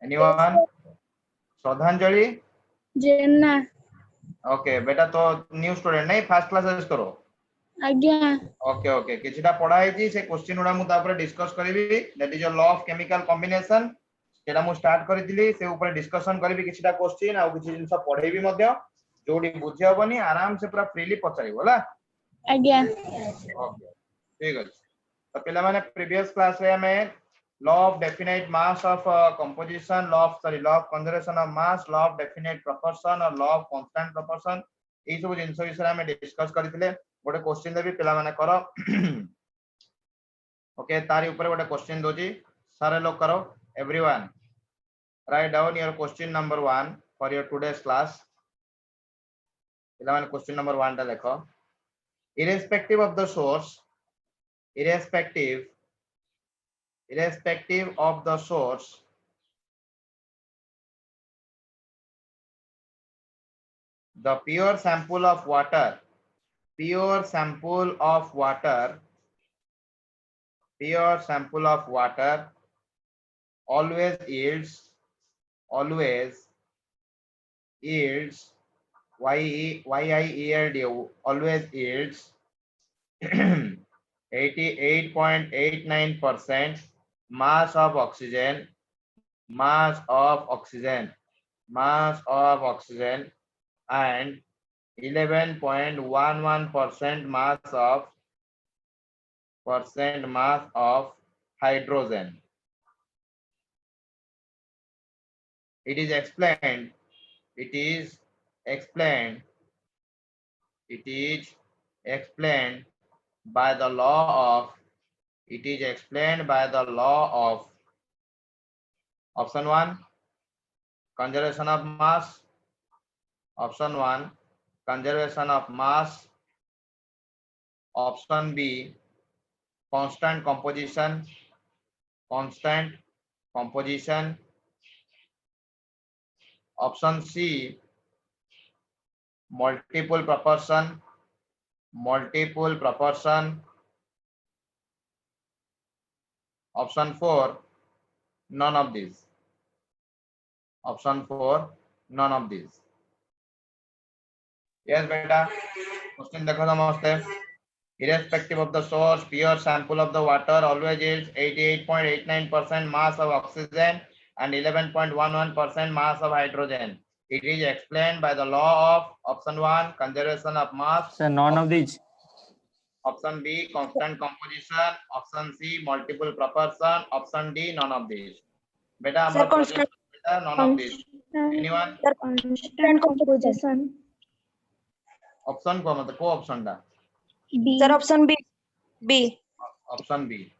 Anyone? श्रद्धांजलि? जेना okay बेटा तो न्यू स्टूडेंट नहीं फर्स्ट क्लास करो आज्ञा ओके ओके किछिटा पढ़ा है से क्वेश्चन गुडा मु तापर डिस्कस करिवि that is a law of chemical combination सेटा मु स्टार्ट करितली से ऊपर डिस्कशन करिवि किछिटा क्वेश्चन आ किछि जिंस पढेबी मध्ये जोडी बुझि हबनी आराम से पूरा फ्रीली पचारिबो होला आज्ञा ओके ठीक अछि तो पिला माने प्रीवियस क्लास रे हमें law of definite mass of composition law of conservation of mass law of definite proportion और लॉ ऑफ कांस्टेंट प्रोपोर्शन ए सब जिंस विषय हमें डिस्कस करथिले गोटे क्वेश्चन देबी पिला माने करो ओके तारी ऊपर गोटे क्वेश्चन दोजी सारे लोग करो everyone write down your question number 1 for your today's class पिला माने क्वेश्चन नंबर 1 टा देखो irrespective of the source irrespective of the source the pure sample of water always yields always yields 88.89% mass of oxygen and 11.11% mass of hydrogen. It is explained by the law of option 1 conservation of mass, option B constant composition, option C multiple proportion, option 4 none of these. Yes beta question देखो नमस्ते irrespective of the source pure sample of the water always yields 88.89% mass of oxygen and 11.11% mass of hydrogen. It is explained by the law of option 1 conservation of mass, Sir, none of these. option B constant composition, option C multiple proportion, option D none of these. Beta Sir, constant beta none of these. Anyone? Sir, constant composition. Option को मतलब को option दा? B. Sir, option B. Option B.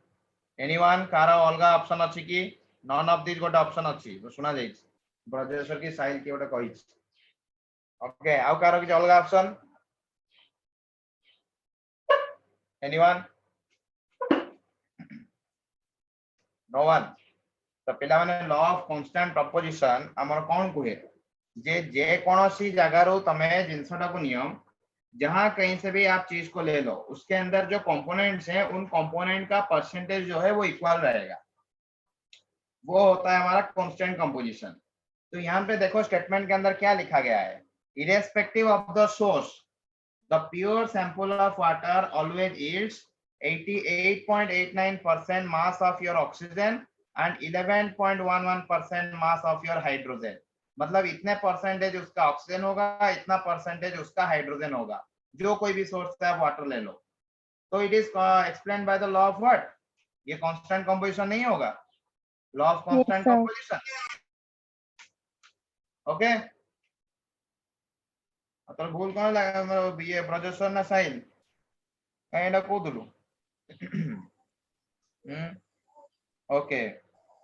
Anyone? कारा अलगा option अच्छी की? None of these गोटे option अच्छी. तो सुना जाइए. ब्रजेश्वर की साइल की गोटे कही. Okay. आउ कारा की अलगा option? Anyone? No one. तो पिला माने law of constant proposition हमर कौन कुहे? जे कौन सी जगह रो तमें जिंसटा को नियम जहां कहीं से भी आप चीज को ले लो उसके अंदर जो कंपोनेंट्स हैं उन कंपोनेंट का परसेंटेज जो है वो इक्वल रहेगा वो होता है हमारा कांस्टेंट कंपोजिशन। तो यहाँ पे देखो स्टेटमेंट के अंदर क्या लिखा गया है irrespective of the source the pure sample of water always yields 88.89% mass of your oxygen and 11.11% mass of your hydrogen। मतलब इतने परसेंटेज उसका ऑक्सीजन होगा इतना परसेंटेज उसका हाइड्रोजन होगा जो कोई भी सोर्स से आप वाटर ले लो। तो it is explained by the law of what ये कांस्टेंट कंपोजिशन नहीं होगा law of constant composition okay. तो भूल कौन लगा ये ब्रजेश्वर ना साइल कहीं को दलु ओके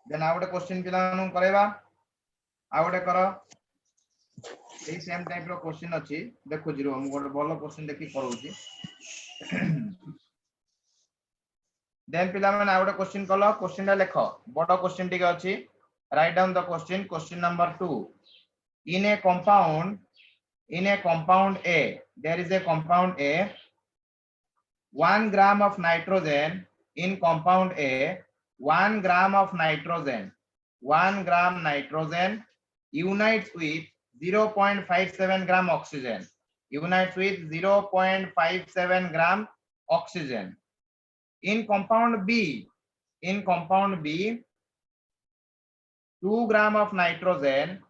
देन आ गोटे क्वेश्चन पिला करेबा आ गोटे करो ए सेम टाइप रो क्वेश्चन अछि देखो जीरो हम गोटे बोलो क्वेश्चन देखि करूची देन पिला माने आ गोटे क्वेश्चन कलो क्वेश्चन ला लेखो बडो क्वेश्चन टिके अछि write down the question number 2 in a compound A there is a compound A 1 gram of nitrogen in compound A 1 gram of nitrogen 1 gram nitrogen unites with 0.57 gram oxygen. Unites with 0.57 gram oxygen. In compound B, 2 gram of nitrogen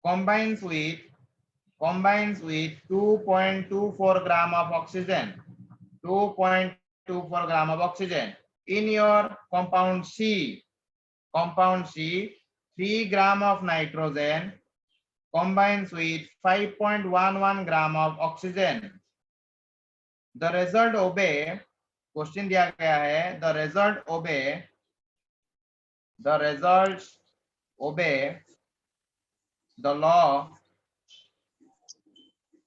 combines with 2.24 gram of oxygen. 2.24 gram of oxygen. In your compound C, 3 gram of nitrogen combines with 5.11 gram of oxygen. The result obey, question दिया गया है, the results obey the law.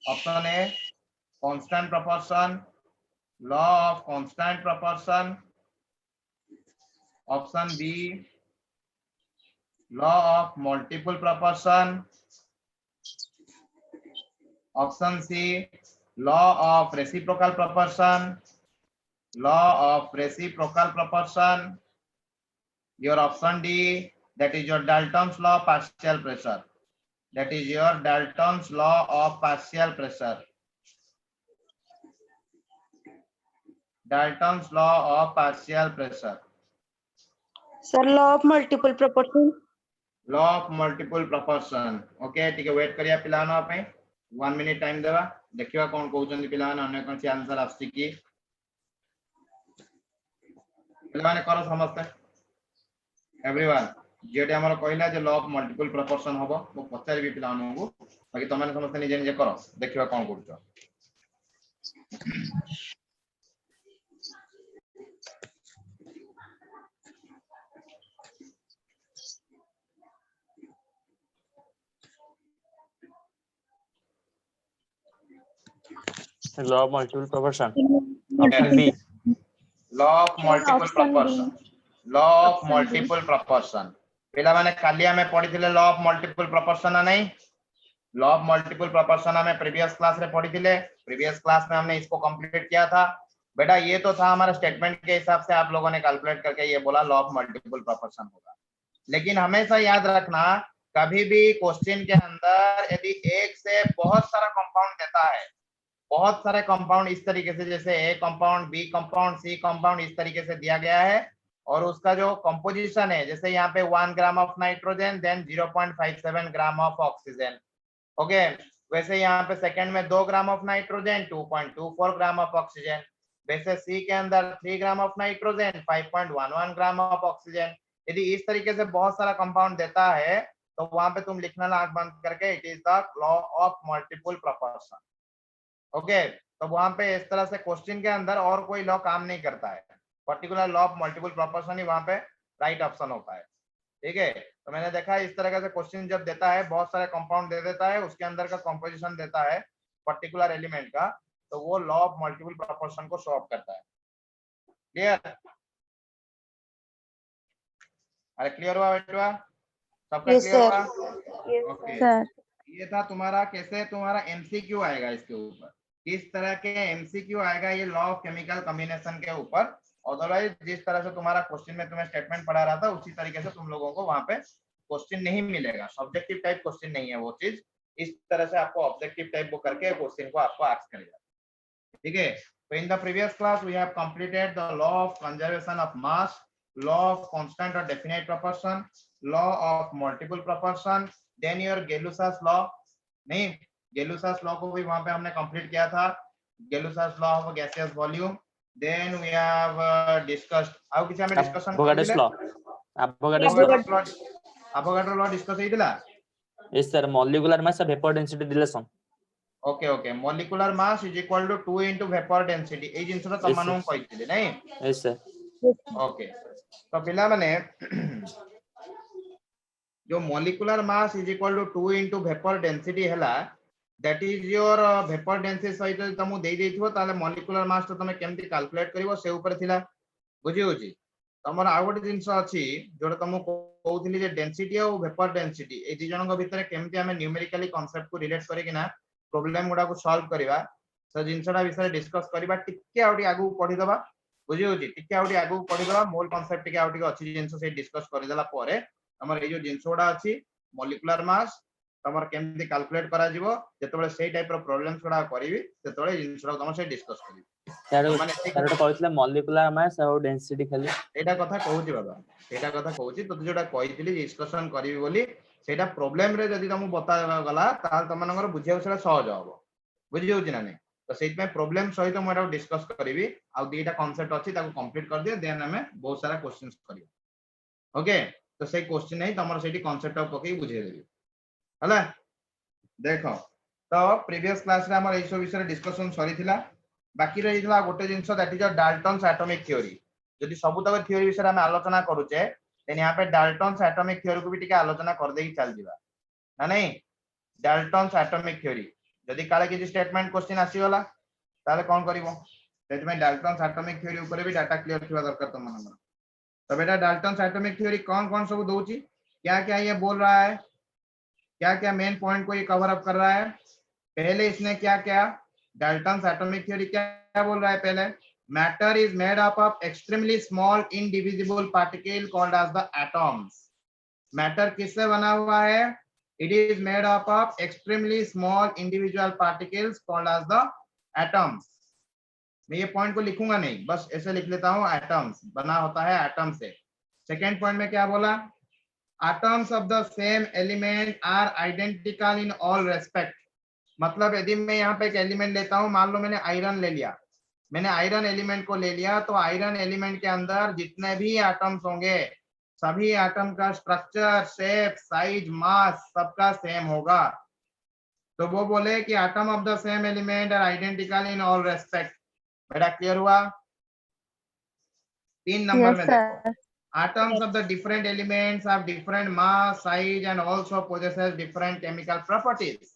Option A, constant proportion, law of constant proportion. Option B, law of multiple proportion. Option C, law of reciprocal proportion. Your option D, that is your Dalton's law of partial pressure. Dalton's law of partial pressure. Sir, law of multiple proportion. Okay ठीक है, wait करिया पिलाना पे 1 minute time देवा देखिवा कोन कहउचंदी पिलाना अन्य कोन C answer आस्ती की पिलाने करो समझते एवरीवन जेटे हमर कहला जे लॉ ऑफ मल्टीपल प्रोपोर्शन हबो मो पचार भी पिलानो को बाकी तमाने समझते निजे निजे करो देखिवा कोन करछो law of multiple proportion. Okay. Option B. law of multiple Option B. proportion. law of Option B. multiple proportion पिला माने खाली हमें पढ़िथिले लॉ ऑफ मल्टीपल प्रोपोर्शन नहीं लॉ ऑफ मल्टीपल प्रोपोर्शन हमें प्रीवियस क्लास रे पढ़िथिले प्रीवियस क्लास में हमने इसको कंप्लीट किया था बेटा ये तो था हमारा स्टेटमेंट के हिसाब से आप लोगों ने कैलकुलेट करके ये बोला लॉ ऑफ मल्टीपल प्रोपोर्शन होगा लेकिन हमेशा याद रखना कभी भी क्वेश्चन के अंदर यदि एक से बहुत सारा कंपाउंड देता है बहुत सारे कंपाउंड इस तरीके से जैसे A compound B compound C compound इस तरीके से दिया गया है और उसका जो कंपोजिशन है जैसे यहाँ पे 1 gram of nitrogen then 0.57 gram of oxygen okay वैसे यहाँ पे सेकंड में 2 gram of nitrogen 2.24 gram of oxygen वैसे सी के अंदर 3 gram of nitrogen 5.11 gram of oxygen यदि इस तरीके से बहुत सारा कंपाउंड देता है तो वहां पे तुम लिखना ना आंख बंद करके it is the law of multiple proportion okay तो वहां पे इस तरह से क्वेश्चन के अंदर और कोई लॉ काम नहीं करता है particular law of multiple proportion ही वहां पे राइट ऑप्शन होता है ठीक है तो मैंने देखा इस तरह से क्वेश्चन जब देता है बहुत सारे कंपाउंड दे देता है उसके अंदर का कंपोजिशन देता है पर्टिकुलर एलिमेंट का तो वो लॉ ऑफ मल्टीपल प्रोपोर्शन को शो ऑफ करता है क्लियर अरे क्लियर हुआ बेटा सबका Yes, क्लियर sir. हुआ ओके Sir. ये था तुम्हारा कैसे तुम्हारा एमसीक्यू आएगा इसके ऊपर किस तरह के एमसीक्यू आएगा ये लॉ ऑफ केमिकल कॉम्बिनेशन के ऊपर अदरवाइज जिस तरह से तुम्हारा क्वेश्चन में तुम्हें स्टेटमेंट पढ़ा रहा था उसी तरीके से तुम लोगों को वहां पे क्वेश्चन नहीं मिलेगा सब्जेक्टिव टाइप क्वेश्चन नहीं है वो चीज इस तरह से आपको ऑब्जेक्टिव टाइप को करके क्वेश्चन को आपको आस्क करेगा ठीक है तो in the previous class we have completed the law of conservation of mass law of constant और definite proportion law of multiple proportion then your Gay Lussac's law नहीं गेलुसास लॉ को भी वहां पे हमने कंप्लीट किया था Gay Lussac's law of gaseous volume then we have discussed आउ किछ हमें डिस्कशन अवोगाड्रो लॉ डिस्कस हेतिला Yes sir, molecular mass of vapor density relation. Okay okay molecular mass is equal to 2 into vapour density ए जिंसटा तमानों कहिथिले नहीं Yes sir. Okay तो पिला माने जो molecular mass is equal to 2 into vapour density हैला that is your vapour density सहित तुम दे देथिबो ताले मॉलिक्यूलर मास तो तुम केमती कैलकुलेट करिवो से ऊपर थिला बुझी होची तमर आ गोटे जिंस अछि जोटा तुम कहउथिली जे डेंसिटी और वेपर डेंसिटी ए दि जनक भितर केमती हमें न्यूमेरिकली कांसेप्ट को रिलेट करी किना प्रॉब्लम गुडा को सॉल्व करिवा से जिंसटा विषय डिस्कस करिवा टिके आउटी आगु पढी दबा बुझी होची टिके आउटी आगु पढिबा मोल कांसेप्ट टिके आउटी अछि जिंस से डिस्कस करि देला परे हमर ए जो जिंस ओडा अछि मॉलिक्यूलर मास तमर केमति कैलकुलेट करा जिवो जेतबेले सेही टाइप रो प्रॉब्लम्स ओडा करिवि सेतबेले जिंस ओडा तमर से डिस्कस करिवि सर माने सर तो कहले मॉलिक्यूलर मास और डेंसिटी खाली एटा कथा कहूची बाबा एटा कथा कहूची तो जोटा कहितली डिस्कशन करिवि बोली सेटा प्रॉब्लम रे जदी तुमको बता गला ताल तमनकर बुझिया सेटा सहज हबो बुझि होची ना नहीं तो सेट में प्रॉब्लम सहित मैं एटा डिस्कस करिवि आ दीटा कांसेप्ट अछि ताको कंप्लीट कर दियो देन हमें बहुत सारा क्वेश्चंस करियो ओके तो से क्वेश्चन नै तमर सेठी कांसेप्ट पकई बुझे देबी हला देखो तो प्रीवियस क्लास रे हमर एसो विषय डिस्कशन सरीथिला बाकी रहिला गोटे जिंस that is Dalton's atomic theory यदि सब तक थ्योरी विषय हम आलोचना करूचे देन यहाँ पे डाल्टन्स एटॉमिक थ्योरी को भी टिके आलोचना कर देकी चल दिबा ना नहीं डाल्टन्स एटॉमिक थ्योरी यदि काले किसी स्टेटमेंट क्वेश्चन आसी गला ताले कोन करिवो सेट में डाल्टन्स एटॉमिक थ्योरी ऊपर भी डाटा क्लियर थिबा दरकार तुम मनन तो बेटा डाल्टन्स एटॉमिक थ्योरी कौन-कौन सब दोची क्या-क्या ये बोल रहा है क्या-क्या मेन पॉइंट को ये कवर अप कर रहा है पहले इसने क्या क्या डाल्टन्स एटॉमिक थ्योरी क्या बोल रहा है पहले matter is made up of extremely small indivisible particle called as the atoms matter किससे बना हुआ है it is made up of extremely small individual particles called as the atoms मैं ये पॉइंट को लिखूंगा नहीं बस ऐसे लिख लेता हूं एटम्स बना होता है एटम से सेकेंड पॉइंट में क्या बोला atoms of the same element are identical in all respect मतलब यदि मैं यहाँ पे एक एलिमेंट लेता हूँ मान लो मैंने आयरन ले लिया मैंने आयरन एलिमेंट को ले लिया तो आयरन एलिमेंट के अंदर जितने भी एटम्स होंगे सभी एटम का स्ट्रक्चर शेप साइज मास सबका सेम होगा तो वो बोले कि atom of the same element are identical in all respect बेटा क्लियर हुआ 3 नंबर में देखो atoms of the different elements have different mass size and also possesses different chemical properties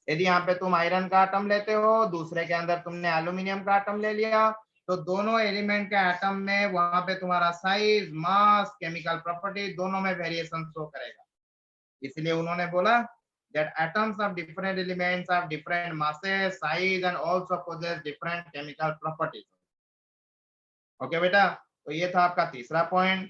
यदि यहाँ पे तुम आयरन का एटम लेते हो दूसरे के अंदर तुमने एल्यूमिनियम का एटम ले लिया तो दोनों एलिमेंट के एटम में वहां पे तुम्हारा साइज मास केमिकल प्रॉपर्टी दोनों में वेरिएशन शो करेगा इसलिए उन्होंने बोला that atoms of different elements have different masses size and also possess different chemical properties okay बेटा तो ये था आपका तीसरा पॉइंट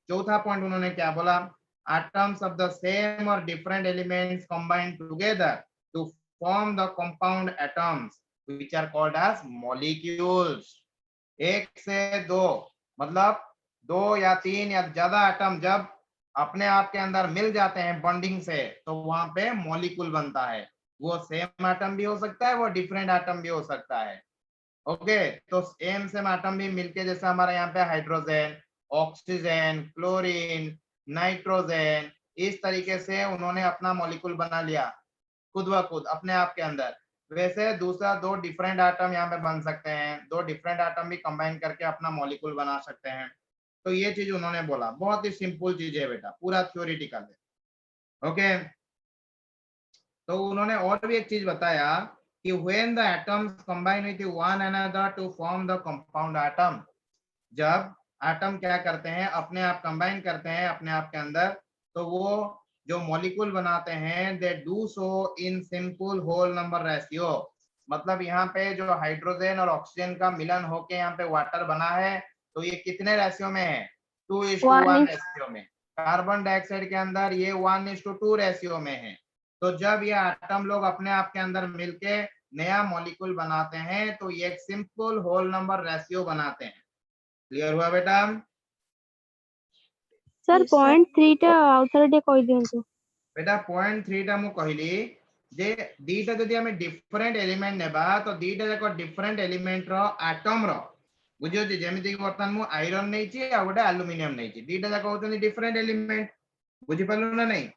चौथा पॉइंट उन्होंने क्या बोला atoms of the same or different elements combined together to form the compound atoms which are called as molecules एक से दो मतलब दो या तीन या ज्यादा एटम जब अपने आप के अंदर मिल जाते हैं बॉन्डिंग से तो वहां पे मॉलिक्यूल बनता है वो सेम एटम भी हो सकता है वो डिफरेंट एटम भी हो सकता है ओके तो सेम सेम एटम भी मिलके जैसे हमारे यहाँ पे हाइड्रोजन ऑक्सीजन क्लोरीन नाइट्रोजन इस तरीके से उन्होंने अपना मॉलिक्यूल बना लिया खुद ब खुद अपने आप के अंदर वैसे दूसरा दो डिफरेंट एटम यहाँ पे बन सकते हैं दो डिफरेंट एटम भी कंबाइन करके अपना मॉलिक्यूल बना सकते हैं तो ये चीज उन्होंने बोला बहुत ही सिंपल चीज है बेटा पूरा थ्योरेटिकल है ओके तो उन्होंने और भी एक चीज बताया कि when the atoms combine with one another to form the compound atom जब एटम क्या करते हैं अपने आप कंबाइन करते हैं अपने आप के अंदर तो वो जो मॉलिक्यूल बनाते हैं they do so in simple whole number ratio मतलब यहाँ पे जो हाइड्रोजन और ऑक्सीजन का मिलन होके यहाँ पे वाटर बना है तो ये कितने रेशियो में है 2:1 रेशियो में कार्बन डाइऑक्साइड के अंदर ये 1:2 रेशियो में है तो जब ये एटम लोग अपने आप के अंदर मिलके नया मॉलिक्यूल बनाते हैं तो ये एक सिंपल होल नंबर रेशियो बनाते हैं क्लियर हुआ बेटा सर पॉइंट 3 टा आउथर डे कहि दियंतु बेटा पॉइंट 3 टा मु कहली जे दीटा जदि हमें डिफरेंट एलिमेंट नेबा तो दीटा जाको डिफरेंट एलिमेंट रो एटम रो बुझियो जे जेमिति कि वर्तमान मु आयरन नै छी आ गोटे एल्युमिनियम नै छी दीटा जाको होतनी डिफरेंट एलिमेंट बुझि पालु ना नहीं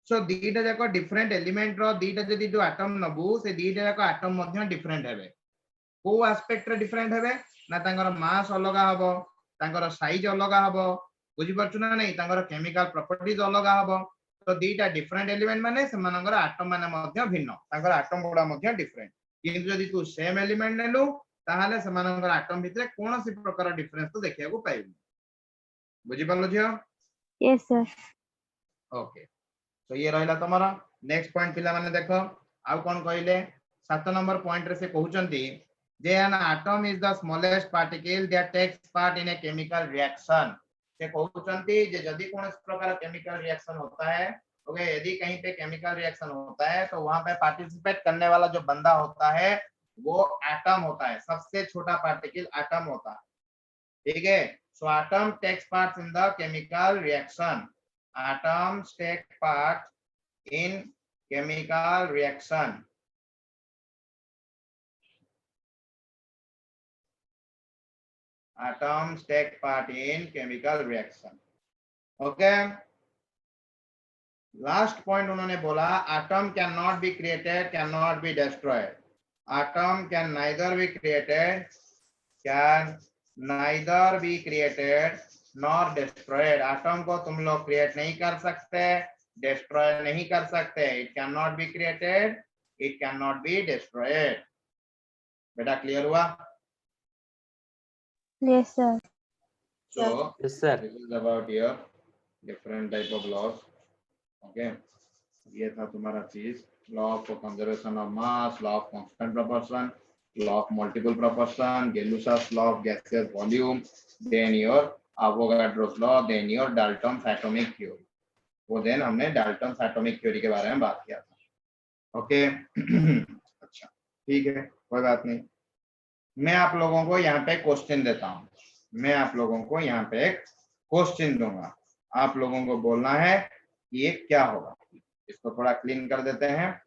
सो दीटा जाको डिफरेंट एलिमेंट रो दीटा जदि जो एटम नबु से दीटा जाको एटम मध्ये डिफरेंट हेबे को एस्पेक्ट रे डिफरेंट हेबे ना तांगर मास अलगा हबो तांगर साइज अलगा हबो बुझि परछु ना नहीं तांगर केमिकल प्रॉपर्टीज अलगा हबो तो दीटा डिफरेंट एलिमेंट माने समानंगर एटम माने मध्ये भिन्न तांगर एटम गुडा मध्ये डिफरेंट किंतु यदि तू सेम एलिमेंट नेलु ताहाले समानंगर एटम भितरे कोनोसी प्रकार डिफरेंस तो देखिया को पाइबु बुझि पालो जियो यस सर ओके तो ये रहला तमरा नेक्स्ट पॉइंट पिला माने देखो आउ कोन कहिले 7 नंबर पॉइंट रे से कहउचंती जे an atom is the smallest particle that takes part in a chemical reaction से कहउचंती जे यदि कौन प्रकार केमिकल रिएक्शन होता है, ओके, यदि कहीं पे केमिकल रिएक्शन होता है तो वहां पे पार्टिसिपेट करने वाला जो बंदा होता है वो एटम होता है, सबसे छोटा पार्टिकल एटम होता है, ठीक है। So atom takes part in the chemical reaction, atoms take part in chemical reaction. Atoms take part in chemical reaction. Okay. Last point उन्होंने बोला atom cannot be created, cannot be destroyed. Atom can neither be created, nor destroyed. Atom को तुम लोग create नहीं कर सकते, destroy नहीं कर सकते. It cannot be created, it cannot be destroyed. बेटा clear हुआ? Yes, sir. So Yes, sir. this is about your different type of laws. Okay, ये था तुम्हारा चीज, law of conservation of mass, law of constant proportion, law of multiple proportion, Gay-Lussac's law of gaseous volume, then your Avogadro's law, then your Dalton's atomic theory. वो then हमने Dalton's atomic theory के बारे में बात किया था. Okay अच्छा ठीक है, कोई बात नहीं. मैं आप लोगों को यहाँ पे क्वेश्चन देता हूँ, मैं आप लोगों को यहाँ पे एक क्वेश्चन दूंगा, आप लोगों को बोलना है ये क्या होगा. इसको थोड़ा क्लीन कर देते हैं.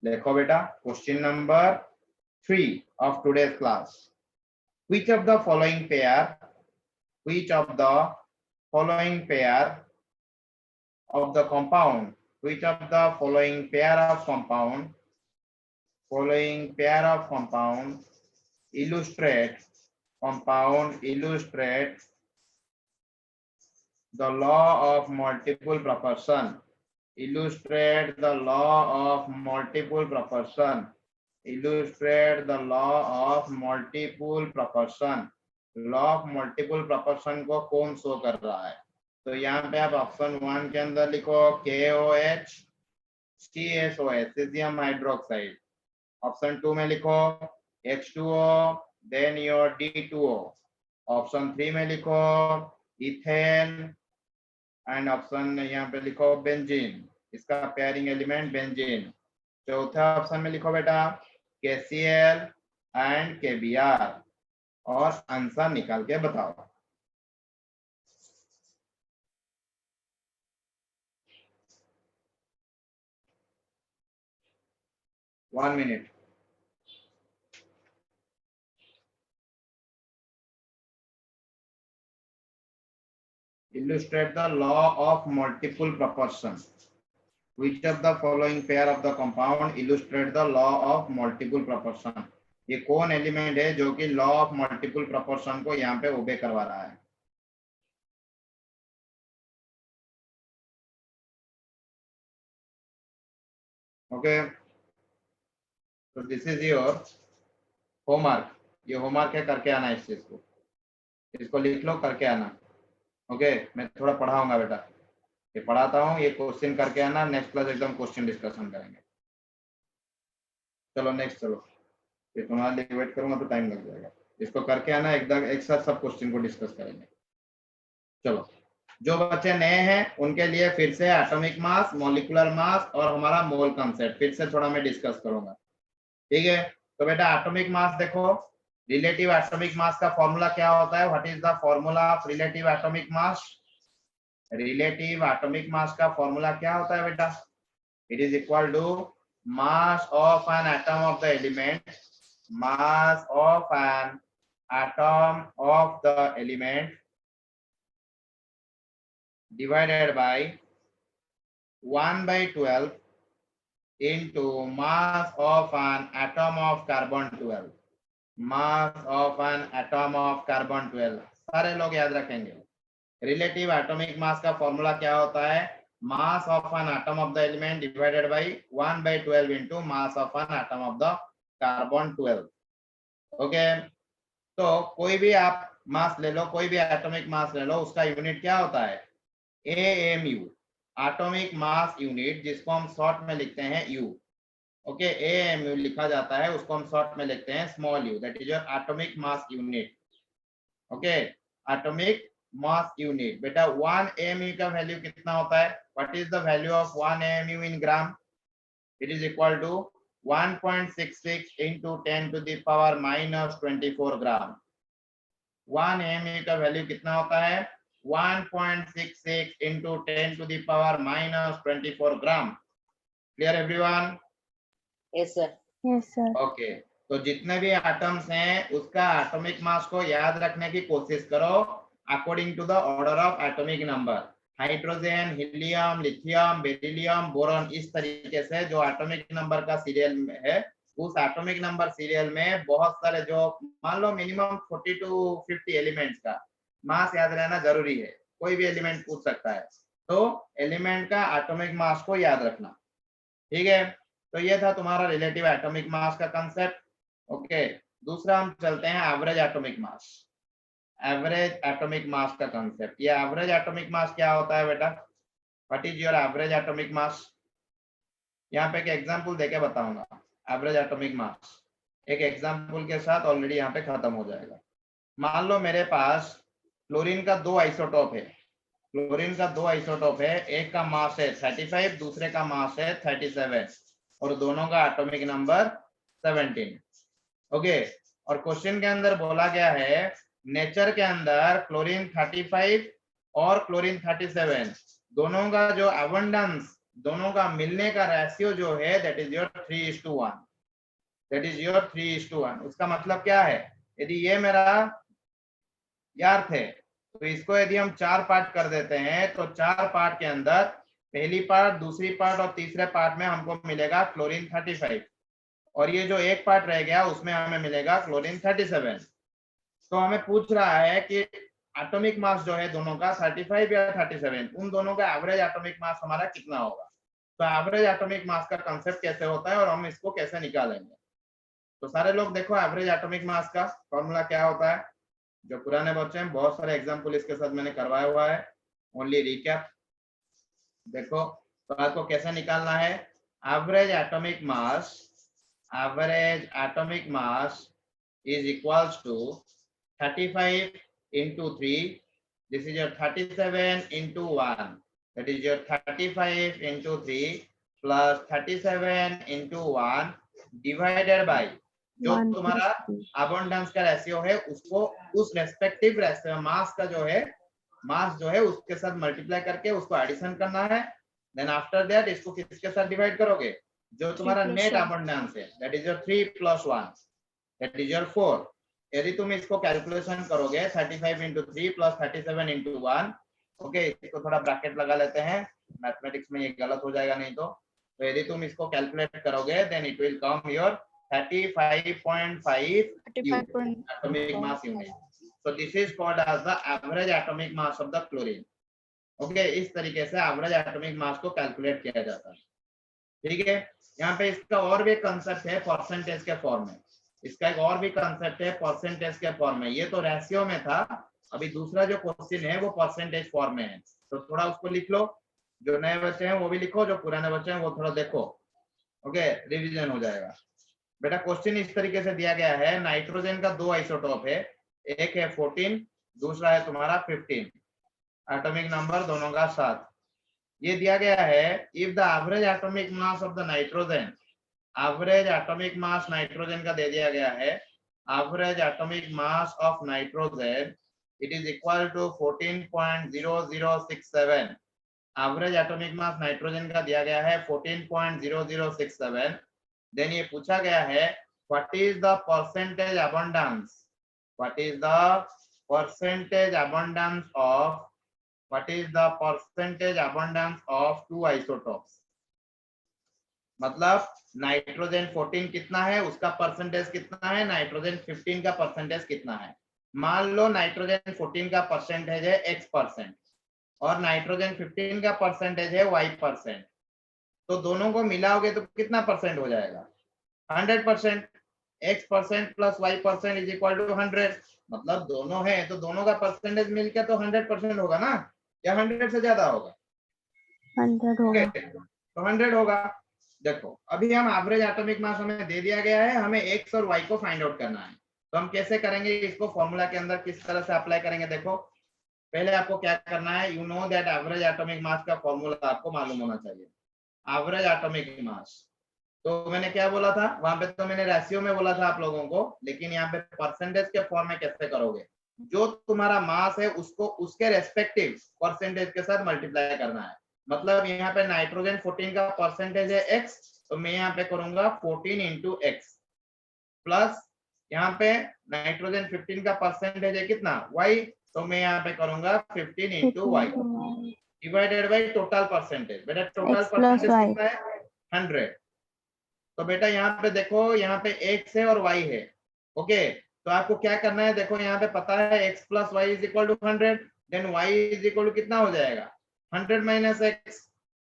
देखो बेटा, question number 3 of today's class. Which of the following pair of the compound, which of the following pair of compound illustrate the law of multiple proportion, illustrate the law of multiple proportion, illustrate the law of multiple proportion. Law of multiple proportion को कौन show कर रहा है? तो यहाँ पे आप option 1 के अंदर लिखो KOH CSOH caesium hydroxide, option 2 में लिखो H2O then your D2O, option 3 में लिखो इथेन एंड ऑप्शन यहाँ पे लिखो बेंजीन, इसका पेयरिंग एलिमेंट बेंजीन. चौथा ऑप्शन में लिखो बेटा KCl एंड KBr और आंसर निकाल के बताओ. One minute. Illustrate the law of multiple proportion. Which of the following pair of the compound illustrate the law of multiple proportion? ये कौन एलिमेंट है जो कि लॉ ऑफ मल्टीपल प्रोपोर्शन को यहाँ पे ओबे करवा रहा है? ओके, तो दिस इज योर होमवर्क. ये होमवर्क है, करके आना इस चीज को, इसको लिख लो, करके आना. ओके, मैं थोड़ा पढ़ाऊंगा बेटा, ये पढ़ाता हूँ, ये क्वेश्चन करके आना. नेक्स्ट क्लास एकदम क्वेश्चन डिस्कशन करेंगे. चलो नेक्स्ट, चलो ये तुम्हारे लिए वेट करूंगा तो टाइम लग जाएगा. इसको करके आना, एकदम एक साथ सब क्वेश्चन को डिस्कस करेंगे. चलो, जो बच्चे नए हैं उनके लिए फिर से एटॉमिक मास, मॉलिक्यूलर मास और हमारा मोल कांसेप्ट फिर से थोड़ा मैं डिस्कस करूंगा. ठीक है, तो बेटा एटॉमिक मास देखो, रिलेटिव एटॉमिक मास का फॉर्मूला क्या होता है? What is the formula of relative atomic mass? Relative atomic mass का फॉर्मूला क्या होता है बेटा? It is equal to mass of an atom of the element, mass of an atom of the element divided by 1/12 into mass of an atom of carbon 12. mass of an atom of carbon 12 सारे लोग याद रखेंगे. Relative atomic mass का formula क्या होता है? mass of an atom of the element divided by 1/12 into mass of an atom of the carbon 12. Okay, तो कोई भी आप मास ले लो, कोई भी एटॉमिक मास ले लो, उसका यूनिट क्या होता है? AMU, एटॉमिक मास यूनिट, जिसको हम शॉर्ट में लिखते हैं U. ओके, AMU लिखा जाता है, उसको हम शॉर्ट में लिखते हैं small u, that is your atomic mass unit. Okay, atomic mass unit. बेटा 1 AMU का वैल्यू कितना होता है? What is the value of 1 AMU in gram? It is equal to 1.66 into 10 to the power minus 24 gram. 1 AMU का value कितना होता है? 1.66 into 10 to the power minus 24 gram. Clear everyone? Yes, sir. Yes, sir. Okay, तो जितने भी atoms हैं उसका atomic mass को याद रखने की कोशिश करो according to the order of atomic number. Hydrogen, helium, lithium, beryllium, boron, इस तरीके से जो एटॉमिक नंबर का सीरियल में है, उस एटॉमिक नंबर सीरियल में बहुत सारे, जो मान लो मिनिमम 40 to 50 एलिमेंट्स का मास याद रहना जरूरी है। कोई भी एलिमेंट पूछ सकता है, तो एलिमेंट का एटॉमिक मास को याद रखना। ठीक है, तो ये था तुम्हारा रिलेटिव एटॉमिक मास का कंसेप्ट। ओके, दूसरा हम चलते हैं एवरेज एटॉमिक मास। एवरेज एटॉमिक मास का कंसेप्ट, ये एवरेज एटॉमिक मास क्या होता है बेटा? What is your average atomic मास? यहाँ पे एक एग्जांपल देके बताऊंगा एवरेज एटॉमिक मास। एक एग्जांपल के साथ ऑलरेडी यहाँ पे खत्म हो जाएगा। मान लो मेरे पास क्लोरीन का 2 आइसोटोप है। क्लोरीन का 2 आइसोटोप है, एक का मास है 35, दूसरे का मास है 37 और दोनों का एटॉमिक नंबर 17। ओके, और क्वेश्चन के अंदर बोला गया है नेचर के अंदर क्लोरीन 35 और क्लोरीन 37 दोनों का जो अबंडेंस, दोनों का मिलने का रेशियो जो है that is your 3:1। That is your 3:1। उसका मतलब क्या है? यदि ये मेरा यार्थ है तो इसको यदि हम 4 पार्ट कर देते हैं तो 4 पार्ट के अंदर पहली पार्ट, दूसरी पार्ट और तीसरे पार्ट में हमको मिलेगा क्लोरीन 35 और ये जो एक पार्ट रह गया उसमें हमें मिलेगा क्लोरीन 37। तो हमें पूछ रहा है कि एटॉमिक मास जो है दोनों का 35 या 37, उन दोनों का एवरेज एटॉमिक मास हमारा कितना होगा? तो एवरेज एटॉमिक मास का कंसेप्ट कैसे होता है और हम इसको कैसे निकालेंगे? तो सारे लोग देखो, एवरेज एटॉमिक मास का फॉर्मूला क्या होता है? जो पुराने बच्चे हैं, बहुत सारे एग्जाम्पल इसके साथ मैंने करवाया हुआ है, ओनली रिकैप देखो। तो आपको कैसे निकालना है? Average atomic mass is equals to 35 into 3, this is your 37 into 1, that is your 35 into 3 plus 37 into 1 divided by जो तुम्हारा अबंडेंस का रेशियो है उसको उस रेस्पेक्टिव मास का जो है उसके साथ मल्टीप्लाई करके उसको एडिशन करना है। देन आफ्टर दैट इसको किसके साथ डिवाइड करोगे? जो तुम्हारा नेट अबंडेंस है that is your 3 + 1, that is your 4। यदि तुम इसको कैलकुलेशन करोगे 35 into 3 plus 37 into 1, ओके, इसको थोड़ा ब्रैकेट लगा लेते हैं, मैथमेटिक्स में ये गलत हो जाएगा नहीं तो यदि तुम इसको कैलकुलेट करोगे then it will come your 35.5 atomic mass unit. So this is called as the average atomic mass of the chlorine. Okay, इस तरीके से एवरेज एटॉमिक मास को कैलकुलेट किया जाता है। ठीक है, यहाँ पे इसका और भी कंसेप्ट है परसेंटेज के फॉर्म में। इसका एक और भी कंसेप्ट है परसेंटेज के फॉर्म में। ये तो रेशियो में था, अभी दूसरा जो क्वेश्चन है वो परसेंटेज फॉर्म में है। तो थोड़ा उसको लिख लो, जो नए बच्चे हैं वो भी लिखो, जो पुराने बच्चे हैं वो थोड़ा देखो। ओके, रिवीजन हो जाएगा। बेटा क्वेश्चन इस तरीके से दिया गया है, नाइट्रोजन का 2 आइसोटोप है, एक है 14, दूसरा है तुम्हारा 15, एटॉमिक नंबर दोनों का 7। ये दिया गया है if the average atomic mass of the nitrogen, average atomic mass nitrogen का दे दिया गया है, average atomic mass of nitrogen it is equal to 14.0067। Average atomic mass nitrogen का दिया गया है 14.0067। देन ये पूछा गया है what is the percentage abundance, what is the percentage abundance of, what is the percentage abundance of 2 isotopes. मतलब nitrogen 14 कितना है, उसका परसेंटेज कितना है, नाइट्रोजन 15 का परसेंटेज कितना है। मान लो नाइट्रोजन 14 का परसेंटेज है X% और नाइट्रोजन 15 का परसेंटेज है Y%, तो दोनों को मिलाओगे तो कितना परसेंट हो जाएगा? 100%। X% + Y% is equal to 100। मतलब दोनों है तो दोनों का परसेंटेज मिलकर तो 100% होगा ना, या 100 से ज्यादा होगा? 100 होगा। तो 100 होगा। देखो अभी हम एवरेज एटॉमिक मास हमें दे दिया गया है, हमें एक्स और वाई को फाइंड आउट करना है। तो हम कैसे करेंगे इसको, फॉर्मूला के अंदर किस तरह से अप्लाई करेंगे। देखो पहले आपको क्या करना है, you know that average atomic mass का फॉर्मूला आपको मालूम होना चाहिए। एवरेज एटॉमिक मास, तो मैंने क्या बोला था वहां पे, तो मैंने रेशियो में बोला था आप लोगों को, लेकिन यहाँ पे परसेंटेज के फॉर्म में कैसे करोगे, जो तुम्हारा मास है उसको उसके रेस्पेक्टिव परसेंटेज के साथ मल्टीप्लाई करना है। मतलब यहाँ पे नाइट्रोजन 14 का परसेंटेज है x, तो मैं यहाँ पे करूंगा 14 इंटू एक्स, प्लस यहाँ पे नाइट्रोजन 15 का परसेंटेज है कितना y, तो मैं यहाँ पे करूंगा 15 into Y divided by total percentage. बेटा total X plus percentage Y. कितना है 100। तो बेटा यहाँ पे देखो, यहाँ पे x है और y है। ओके, तो आपको क्या करना है, देखो यहाँ पे पता है x plus Y is equal to 100, then y is equal to कितना हो जाएगा 100 माइनस एक्स।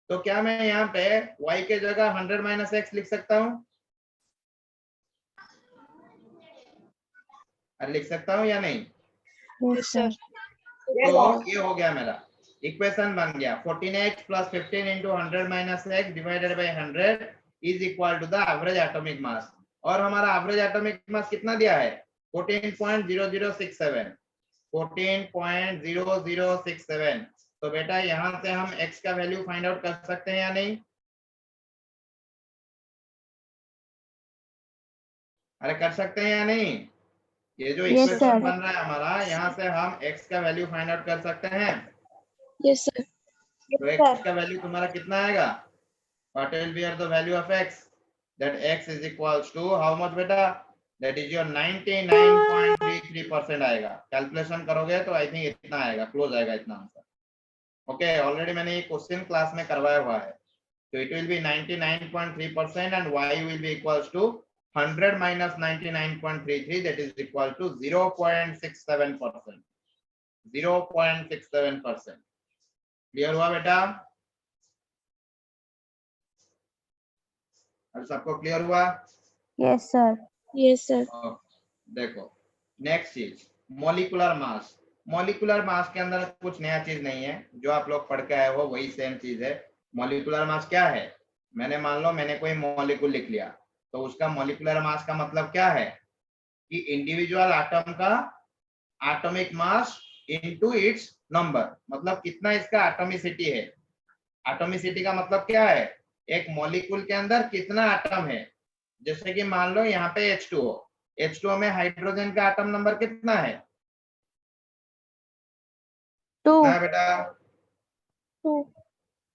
तो क्या मैं यहाँ पे y के जगह 100 माइनस एक्स लिख सकता हूँ, लिख सकता हूँ या नहीं। Yes, sir. तो ये हो गया मेरा इक्वेशन बन गया 14x plus 15 into 100 minus X divided by 100 is equal to the average atomic mass. और हमारा एवरेज एटॉमिक मास कितना दिया है 14.0067, 14.0067। तो बेटा यहाँ से हम x का वैल्यू फाइंड आउट कर सकते हैं या नहीं, अरे कर सकते हैं या नहीं। ये जो Yes, इक्वेशन sir. बन रहा है हमारा, यहाँ से हम x का वैल्यू फाइंड आउट कर सकते हैं। Yes, sir. तो x का वैल्यू तुम्हारा कितना आएगा, what will be the value of x, that x is equals to how much बेटा, that is your 99.33% आएगा। कैलकुलेशन करोगे तो आई थिंक इतना आएगा, क्लोज आएगा इतना आंसर। ओके, ऑलरेडी मैंने ये क्वेश्चन क्लास में करवाया हुआ है। तो it will be 99.3% and y will be equals to 100 minus 99.33, that is equal to 0.67%, 0.67%। Clear हुआ बेटा, और सबको क्लियर हुआ। Yes, sir. Yes, sir. देखो नेक्स्ट चीज मॉलिक्यूलर मास। मॉलिक्यूलर मास के अंदर कुछ नया चीज नहीं है, जो आप लोग पढ़ के आए हो वही सेम चीज है। मॉलिक्यूलर मास क्या है, मैंने मान लो मैंने कोई मॉलिक्यूल लिख लिया, तो उसका मॉलिक्यूलर मास का मतलब क्या है कि इंडिविजुअल एटम का atomic mass into its number, मतलब कितना इसका एटॉमिसिटी है। एटॉमिसिटी का मतलब क्या है, एक मॉलिक्यूल के अंदर कितना एटम है। जैसे कि मान लो यहाँ पे H2O, H2O में हाइड्रोजन का एटम नंबर कितना है, 2. कितना है बेटा 2.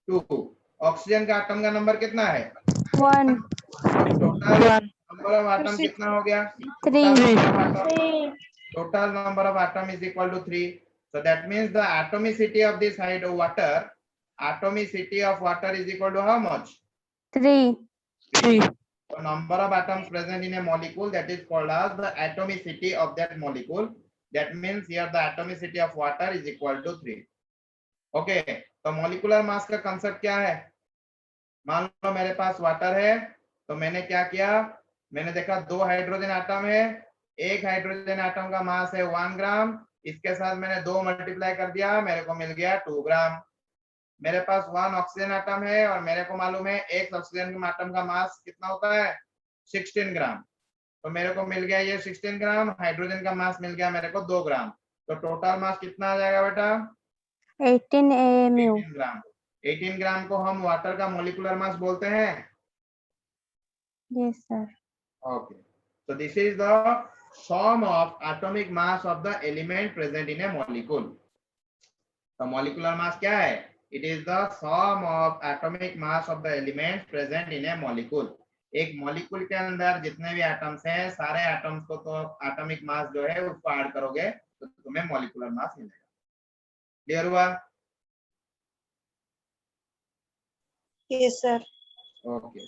2। ऑक्सीजन का एटम का नंबर कितना है 1. टोटल नंबर ऑफ एटम कितना हो गया 3. total number of atom is equal to 3। so that means the atomicity of this water, atomicity of water is equal to how much 3. 3। so number of atoms present in a molecule, that is called as the atomicity of that molecule। that means here the atomicity of water is equal to 3। Okay, तो molecular mass का concept क्या है, मान लो मेरे पास water है, तो मैंने क्या किया, मैंने देखा दो हाइड्रोजन एटम है, एक हाइड्रोजन एटम का मास है 1 ग्राम, इसके साथ मैंने 2 मल्टीप्लाई कर दिया, मेरे को मिल गया 2 ग्राम। मेरे पास 1 ऑक्सीजन एटम है और मेरे को मालूम है एक ऑक्सीजन एटम का मास कितना होता है 16 ग्राम, तो मेरे को मिल गया ये 16 ग्राम, हाइड्रोजन का मास मिल गया मेरे को 2 ग्राम। तो टोटल मास कितना आ जाएगा बेटा 18 AMU. 18 ग्राम। 18 ग्राम को हम वाटर का मॉलिक्यूलर मास बोलते हैं। Yes, sir. Okay, so this is the sum of atomic mass of the element present in a molecule। तो molecular mass क्या है, it is the sum of atomic mass of the elements present in a molecule। एक molecule के अंदर जितने भी atoms हैं, सारे एटम्स को तो एटॉमिक मास जो है उसको ऐड करोगे तो तुम्हें मॉलिक्यूलर मास मिलेगा। क्लियर हुआ। Yes, sir. ओके,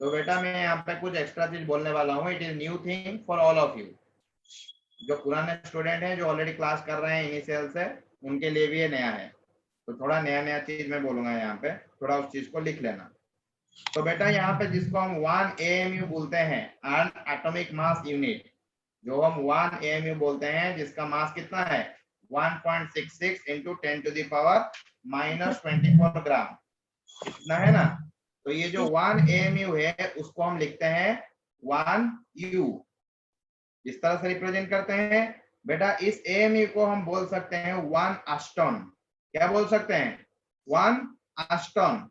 तो बेटा मैं यहाँ पे कुछ एक्स्ट्रा चीज बोलने वाला हूँ, it is new thing for all of you. जो पुराने स्टूडेंट हैं जो ऑलरेडी क्लास कर रहे हैं इनिशियल से, उनके लिए भी ये नया है, तो थोड़ा नया नया चीज मैं बोलूंगा यहाँ पे, थोड़ा उस चीज को लिख लेना। तो बेटा यहाँ पे जिसको हम 1 AMU बोलते हैं, एन एटॉमिक मास यूनिट, जो हम 1 AMU बोलते हैं जिसका मास कितना है 1.66 इंटू 10 टू द पावर -24 ग्राम, इतना है ना। तो ये जो 1 AMU है उसको हम लिखते हैं 1 U, इस तरह से रिप्रेजेंट करते हैं बेटा। इस AMU को हम बोल सकते हैं 1 एस्टन, क्या बोल सकते हैं 1 एस्टन,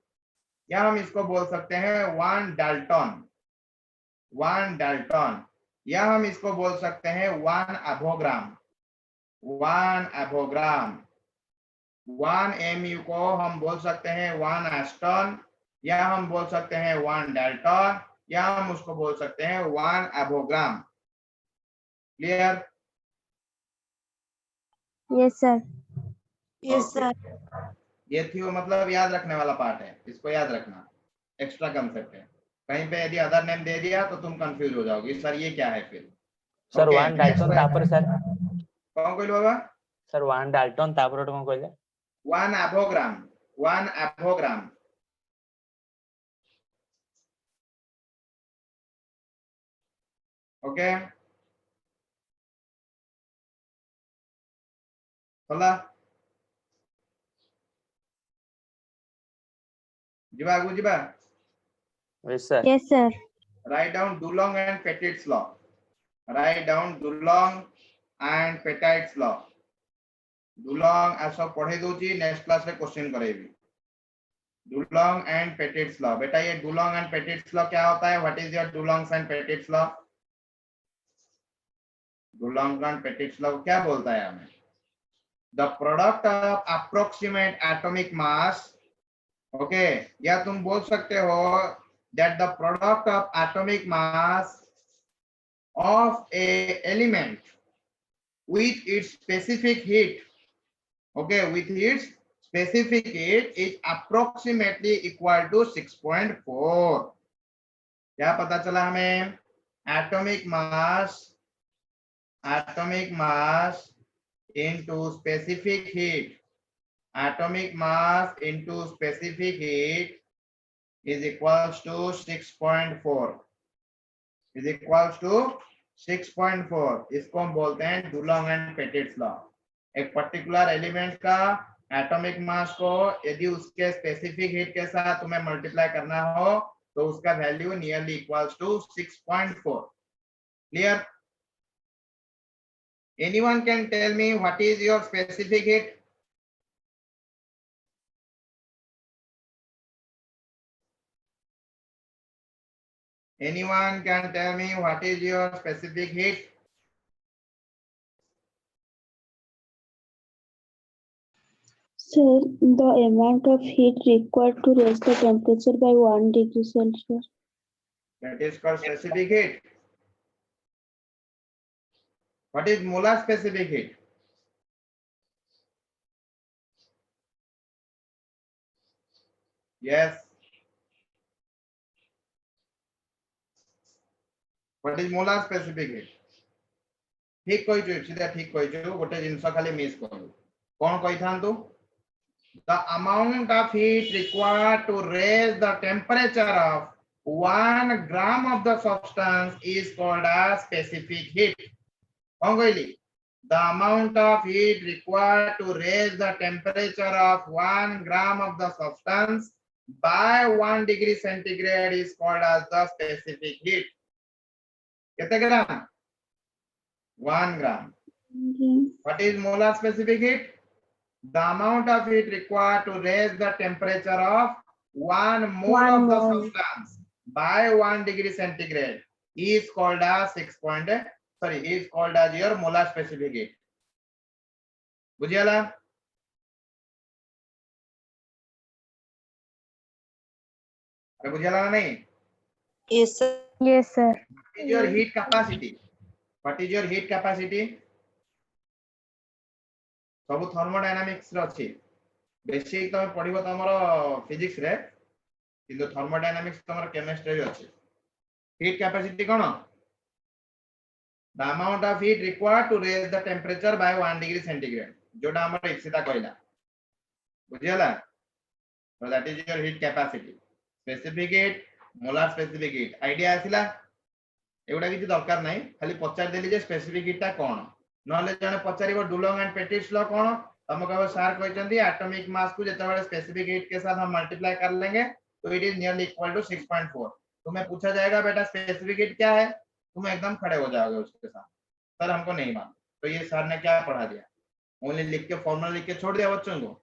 या हम इसको बोल सकते हैं 1 डाल्टन, 1 डाल्टन, या हम इसको बोल सकते हैं 1 एवोग्राम, 1 एवोग्राम। 1 AMU को हम बोल सकते हैं 1 एस्टन, या हम बोल सकते हैं 1 डाल्टन, या हम उसको बोल सकते हैं 1 एवोग्राम। Clear? Yes, sir. Yes, sir. ये थी वो, मतलब याद रखने वाला पार्ट है, इसको याद रखना, एक्स्ट्रा कंसेप्ट है। कहीं पे यदि अदर नेम दे दिया तो तुम कंफ्यूज हो जाओगे, सर ये क्या है फिर। Sir Okay, 1 next Dalton one. तापर सर कौन कहलो बाबा? सर 1 डाल्टन तापर कोन कहले 1 एवोग्राम, 1 एवोग्राम। ओके, होला जिबा आगु जिबा। Yes sir Yes, sir. Write down Dulong and Petit's law. Write down Dulong and Petit's law. Dulong ऐसा पढ़े दोची, नेक्स्ट क्लास में क्वेश्चन करेगी। Dulong and Petit's law, बेटा ये Dulong and Petit's law क्या होता है? What is your Dulong and Petit's law? Dulong and Petit's law क्या बोलता है हमें? The product of approximate atomic mass, okay, या तुम बोल सकते हो that the product of atomic mass of a element with its specific heat, okay, with its specific heat is approximately equal to 6.4. क्या पता चला हमें? atomic mass into specific heat, atomic mass into specific heat is equals to 6.4, is equals to 6.4। इसको हम बोलते हैं Dulong and Petit's law. एक particular element का एटॉमिक मास को यदि उसके स्पेसिफिक हीट के साथ तुम्हें मल्टीप्लाई करना हो तो उसका value nearly equals to 6.4। Clear? Anyone can tell me what is your specific heat? Anyone can tell me what is your specific heat? Sir, the amount of heat required to raise the temperature by 1 degree Celsius. That is called specific heat. What is molar specific heat? Yes. What is molar specific heat? ठीक कोई जो सीधा ठीक कोई जो गोटे जिंस खाली miss करू कौन कहि थांतु? The amount of heat required to raise the temperature of 1 gram of the substance is called as specific heat. कौन कहली? The amount of heat required to raise the temperature of 1 gram of the substance by 1 degree centigrade is called as the specific heat. कितने ग्राम? 1 gram. What is molar specific heat? The amount of heat required to raise the temperature of 1 mole of the substance by 1 degree centigrade is called as is called as your molar specific heat. बुझियाला? अरे बुझियाला नहीं? Yes, sir. Yes, sir. What is your heat capacity? What is your heat capacity? सब thermodynamics रे अछि। Basic तमे पढिबो तमरो physics रे, किंतु thermodynamics तमरो chemistry रे अछि। Heat capacity cone? The amount of heat required to raise the temperature by 1 degree centigrade. जोटा हमर इप्सिता कहला। बुझियाला? So that is your heat capacity. Specific heat, molar specific heat. Idea आसिला? एवडा किछि दरकार नाही, खाली पचार देली जे स्पेसिफिक हीट ता कोन। नले जने पचारिबो डुलोंग एंड पेटिट्स लॉ कोन? हम कहबो सर कहचंदी एटॉमिक मास को जेतेबेले स्पेसिफिक हीट के साथ हम मल्टीप्लाई कर लेंगे तो it is nearly equal to 6.4। तुम्हें पूछा जाएगा बेटा स्पेसिफिक हीट क्या है, तुम एकदम खड़े हो जाओगे उसके साथ, सर हमको नहीं मालूम। तो ये सर ने क्या पढ़ा दिया, ओनली लिख के फॉर्मूला लिख के छोड़ दिया बच्चों को,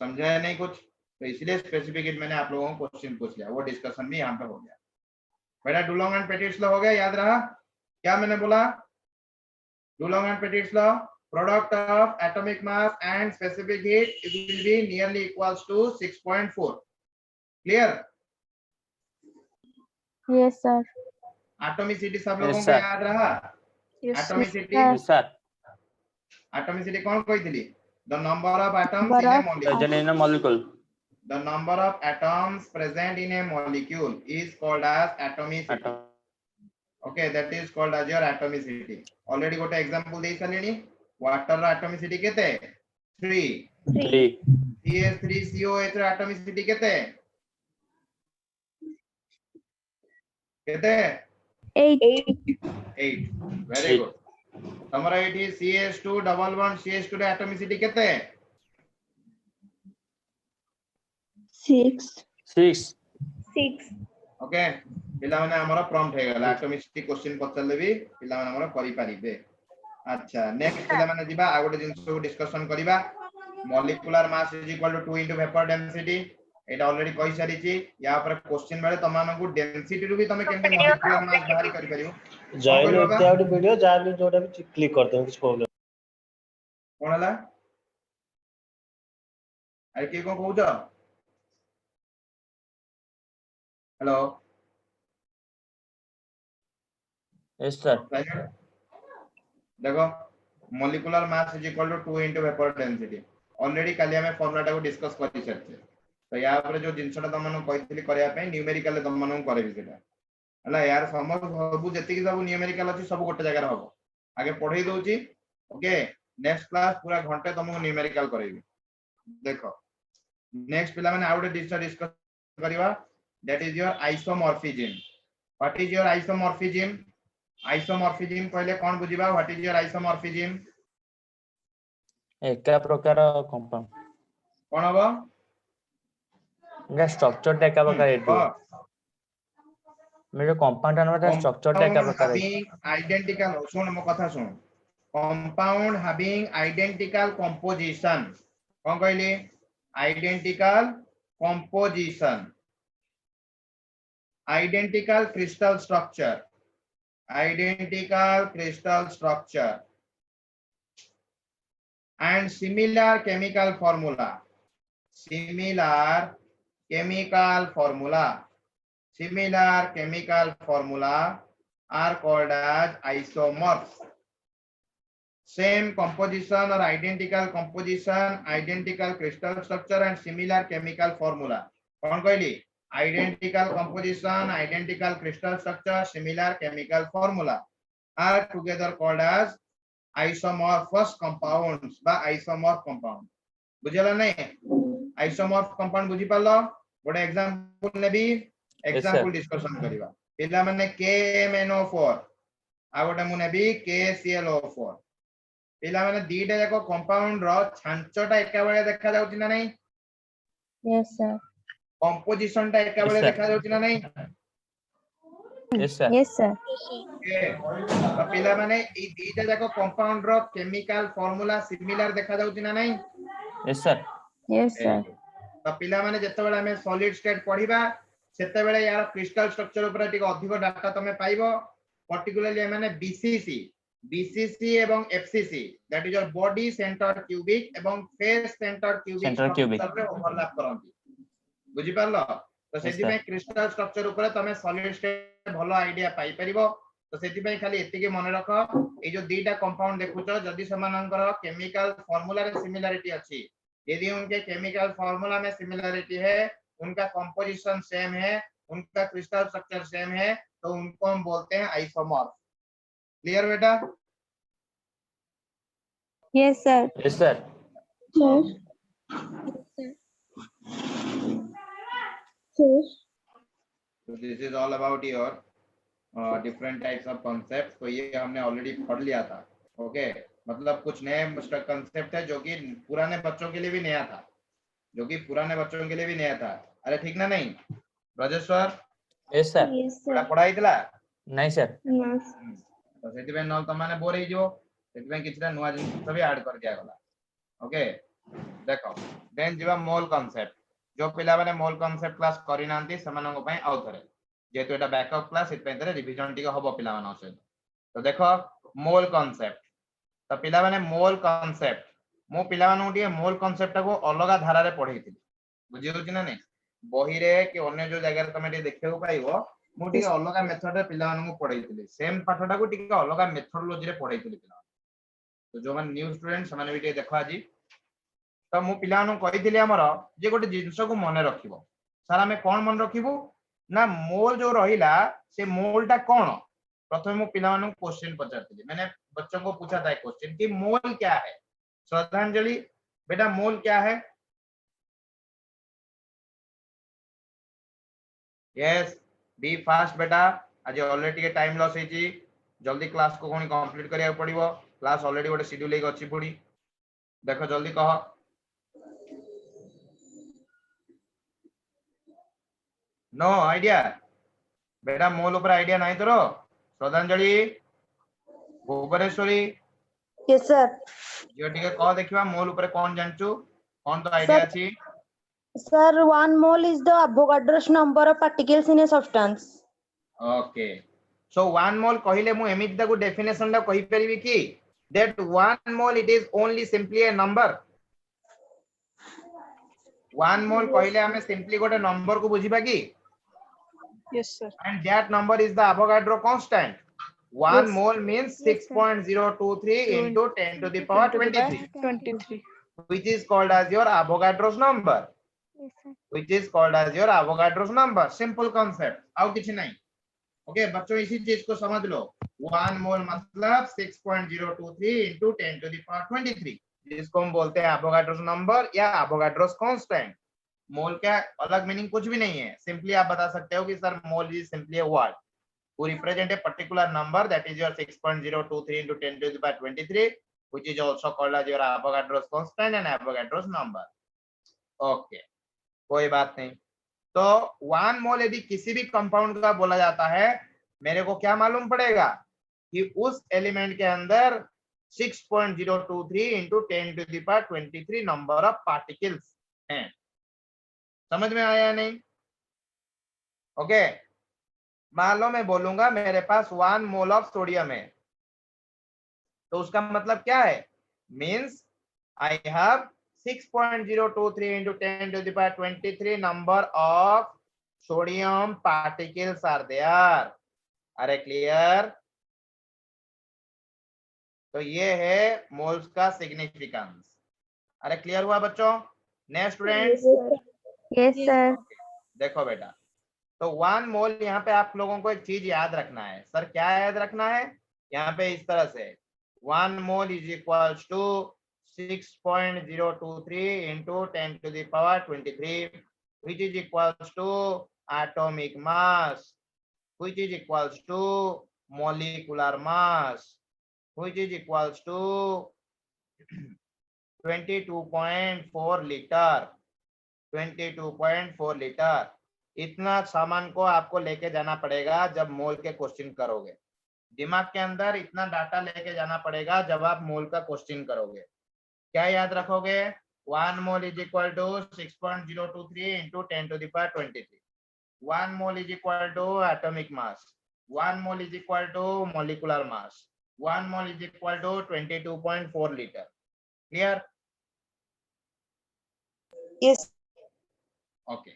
समझाया नहीं कुछ। तो इसलिए स्पेसिफिक हीट मैंने आप लोगों को क्वेश्चन पूछ लिया, वो डिस्कशन भी यहाँ पे हो गया। बेटा डुलोंग एंड पेटिट्स लॉ हो गया, याद रहा क्या मैंने बोला? Dulong and Petit's law, product of atomic mass and specific heat, it will be nearly equals to 6.4. clear? Yes, sir. Atomicity सब लोगों Yes, को sir. याद रहा? Yes, atomicity, sir. Yes, sir. Atomicity कौन कहती? The number of atoms Number in a of molecule. Present in a molecule. The number of atoms present in a molecule is called as atomicity. Atom. Okay, that is called as your atomicity. Already got an example देई सालेनी, water ର atomicity केते? 3. 3. CH3COH ର atomicity केते? केते? 8. 8. Very good. तमरा एठी CH2 double bond CH2 ର atomicity केते? 6. 6. 6. Okay, पिला माने हमर प्रॉम्प्ट हे गला, एटॉमिसिटी क्वेश्चन पचले भी पिला माने हमर करि परिबे। अच्छा नेक्स्ट पिला माने दिबा आ गोटे जिंस को डिस्कशन करिबा, molecular mass is equal to 2 into vapour density. एटा ऑलरेडी कहि सारी छी, या पर क्वेश्चन बेले तमान को डेंसिटी रु भी तमे केमते मॉलिक्यूलर मास बाहर करि परिबो। जॉइन एते आउट वीडियो जाले जोटा भी क्लिक करते हैं, कुछ प्रॉब्लम कोन हला? अरे के को कहउछ? Hello Yes, sir. देखो molecular mass is equal to 2 into vapour density. Already काली हमें फार्मूला को डिस्कस कर छे। तो या पर जो जिंसटा तमन कहितली करिया पे न्यूमेरिकल तमन करबी सेटा हला यार, सब जति की सब न्यूमेरिकल अछि सब गोटे जगह हबो। आगे पढाई दोची। ओके नेक्स्ट क्लास पूरा घंटे तुमको न्यूमेरिकल करेबी। देखो नेक्स्ट पिला माने आउट डिस्कस करिवा, that is your isomorphism. What is your isomorphism? Isomorphism पहले कौन बुझिबा? What is your isomorphism? एका प्रकार कंपाउंड कोन हबो? इनका स्ट्रक्चर टा एका प्रकार हेतु मेरे कंपाउंड अनवा स्ट्रक्चर टा एका प्रकार है। आइडेंटिकल, सुन मो कथा सुन, कंपाउंड हैविंग आइडेंटिकल कंपोजिशन। कौन कहली? Identical composition, identical crystal structure, identical crystal structure and similar chemical formula, similar chemical formula, similar chemical formula are called as isomorphs. Same composition or identical composition, identical crystal structure and similar chemical formula. कौन कहली? Identical composition, identical crystal structure, similar chemical formula are together called as isomorphous compounds बा isomorph compound। बुझला नहीं? isomorph compound बुझी पालो? गोटे example नेबी, example discussion करिवा। पिला माने KMNO4 आ गोटे मु नेबी KClO4। पिला माने दीटा जाको कंपाउंड रो छांचटा एका बेले देखा जाउची ना नहीं? Yes, sir. कंपोजिशन टा एका बेले देखा जाउची ना नहीं? Yes, sir. Yes, sir. तो पिला माने ई दीटा जाको कंपाउंड रो केमिकल फार्मूला सिमिलर देखा जाउची ना नहीं? Yes, sir. Yes, sir. तो पिला माने जत्ते बेला हमें सॉलिड स्टेट पढिबा सेते बेले यार क्रिस्टल स्ट्रक्चर ऊपर टिक अधिक डाटा तमे पाइबो। पर्टिकुलरली माने BCC एवं FCC, that is your body centre cubic एवं फेस सेंटर क्यूबिक स्ट्रक्चर रे ओवरलैप करंती। बुझी पारलो? तो सेति में क्रिस्टल स्ट्रक्चर ऊपर तमे सॉलिड स्टेट भलो आईडिया पाई परिबो। तो सेति में खाली एतिके मन रखो, ए जो दीटा कंपाउंड देखुचो जदी समानंकर केमिकल फार्मूला रे सिमिलरिटी अछि, यदि उनके केमिकल फार्मूला में सिमिलरिटी है, उनका कंपोजिशन सेम है, उनका क्रिस्टल स्ट्रक्चर सेम है, तो उनको हम बोलते हैं आइसोमॉर्फ। क्लियर बेटा? Yes, sir. Yes, sir. Sir. Sir. So this is all about your different types of concepts। तो ये हमने ऑलरेडी पढ़ लिया था। ओके मतलब कुछ नए कंसेप्ट है जो कि पुराने बच्चों के लिए भी नया था, अरे ठीक ना नहीं? राजेश्वर यस सर Yes, बड़ा sir. पढ़ाई थिला नहीं सर Yes. तो सेति पे न त माने बोर हे जो सेति पे किछटा नुवा जिनिस सब ऐड कर दिया गला ओके देखो देन जीवा मोल कांसेप्ट जो पिला माने मोल कांसेप्ट क्लास करि नांती समानंग पय आउ थरे जेतु एटा बैकअप क्लास सेति पे तरे रिवीजन टिके हबो पिला मानन से तो देखो मोल कांसेप्ट तो पिला माने मोल कांसेप्ट मो पिला मानु टिके मोल कांसेप्ट को अलगा धारा रे पढैथिली बुझि होछि ना नै बही रे कि अन्य जो जगह रे तमे टिके देखियो पाइबो मु टिके अलगा मेथड रे पिला मानु पढैथिली सेम पाठटा को टिके अलगा मेथोडोलॉजी रे पढैथिली पिला तो जो मन न्यू स्टूडेंट समान भी टिके देखो आजी तो मु पिला मानु कहिथिली हमर जे गोटे जिंस को मन रखिबो सर हमें कोन मन रखिबो ना मोल जो रहिला से मोलटा कोन प्रथम मु पिला मानु क्वेश्चन पचारथिली मैंने बच्चों को पूछा था क्वेश्चन कि मोल क्या है श्रद्धांजलि बेटा मोल क्या है यस बी फास्ट बेटा आज ऑलरेडी टाइम लॉस है जल्दी क्लास को कोनी कंप्लीट करिया पड़िबो क्लास ऑलरेडी गोटे शेड्यूल एक अछि पड़ी देखो जल्दी कह नो आइडिया बेटा मोल ऊपर आइडिया नहीं तोरो श्रद्धांजलि भुवनेश्वरी Yes, sir. जो टिके कह देखिबा मोल ऊपर कोन जानचू कोन तो आइडिया Sir, अछि sir, 1 mole is the Avogadro's number of particles in a substance. Okay so 1 मोल कहिले मु एमिति ताको डेफिनेशन ला कहि परिबी कि that 1 mole it is only simply a number 1 मोल कहिले हमें सिंपली गोटे नंबर को बुझिबा कि Yes, sir. and that number is the Avogadro constant 1 Yes. mole means Yes, sir. 6.023 into 10 to the power 23 23. which is called as your Avogadro's number Yes, sir. which is called as your Avogadro's number simple concept आउ किछ नहीं okay बच्चों इसी चीज को समझ लो 1 मोल मतलब 6.023 into 10 to the power 23 जिसको हम बोलते हैं एवोगाड्रोस नंबर या एवोगाड्रोस कांस्टेंट मोल का अलग मीनिंग कुछ भी नहीं है सिंपली आप बता सकते हो कि sir mole is simply a word who represent a particular number that is your 6.023 into 10 to the power 23 which is also called as your Avogadro's constant and Avogadro's number okay कोई बात नहीं तो 1 मोल यदि किसी भी कंपाउंड का बोला जाता है मेरे को क्या मालूम पड़ेगा कि उस एलिमेंट के अंदर 6.023 into 10 to the power 23 number of particles हैं समझ में आया नहीं ओके मान लो मैं बोलूंगा मेरे पास 1 मोल ऑफ सोडियम है तो उसका मतलब क्या है means I have 6.023 into 10 to the power 23 number of sodium particles are there अरे क्लियर तो ये है मोल्स का सिग्निफिकेंस अरे क्लियर हुआ बच्चों नेक्स्ट स्टूडेंट Yes, sir. देखो बेटा तो 1 मोल यहाँ पे आप लोगों को एक चीज याद रखना है सर क्या याद रखना है यहाँ पे इस तरह से 1 mole is equals to 6.023 into 10 to the power 23 which is equals to atomic mass which is equals to molecular mass which is equals to 22.4 litre 22.4 litre इतना सामान को आपको लेके जाना पड़ेगा जब मोल के क्वेश्चन करोगे दिमाग के अंदर इतना डाटा लेके जाना पड़ेगा जब आप मोल का क्वेश्चन करोगे क्या याद रखोगे 1 mole is equal to 6.023 into 10 to the power 23 1 mole is equal to atomic mass 1 mole is equal to molecular mass 1 mole is equal to 22.4 litre clear Yes. Okay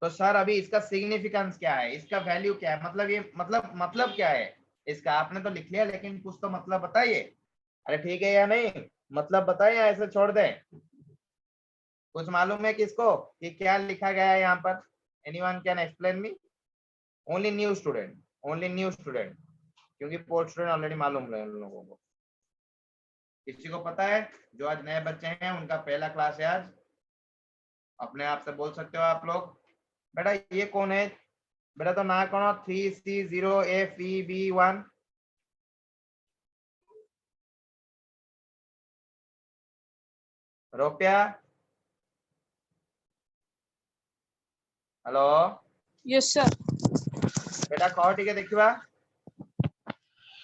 तो सर अभी इसका सिग्निफिकेंस क्या है इसका वैल्यू क्या है मतलब ये मतलब क्या है इसका आपने तो लिख लिया लेकिन कुछ तो मतलब बताइए अरे ठीक है या नहीं मतलब बताइए ऐसे छोड़ दें कुछ मालूम है किसको कि क्या लिखा गया है यहाँ पर anyone can explain me only new student क्योंकि पोस्ट स्टूडेंट ऑलरेडी मालूम है उन लोगों को किसी को पता है जो आज नए बच्चे हैं उनका पहला क्लास है आज अपने आप से बोल सकते हो आप लोग बेटा ये कौन है बेटा तो ना कौन 3C0FEB1 रुपया हेलो Yes, sir. बेटा कह टिके देखिबा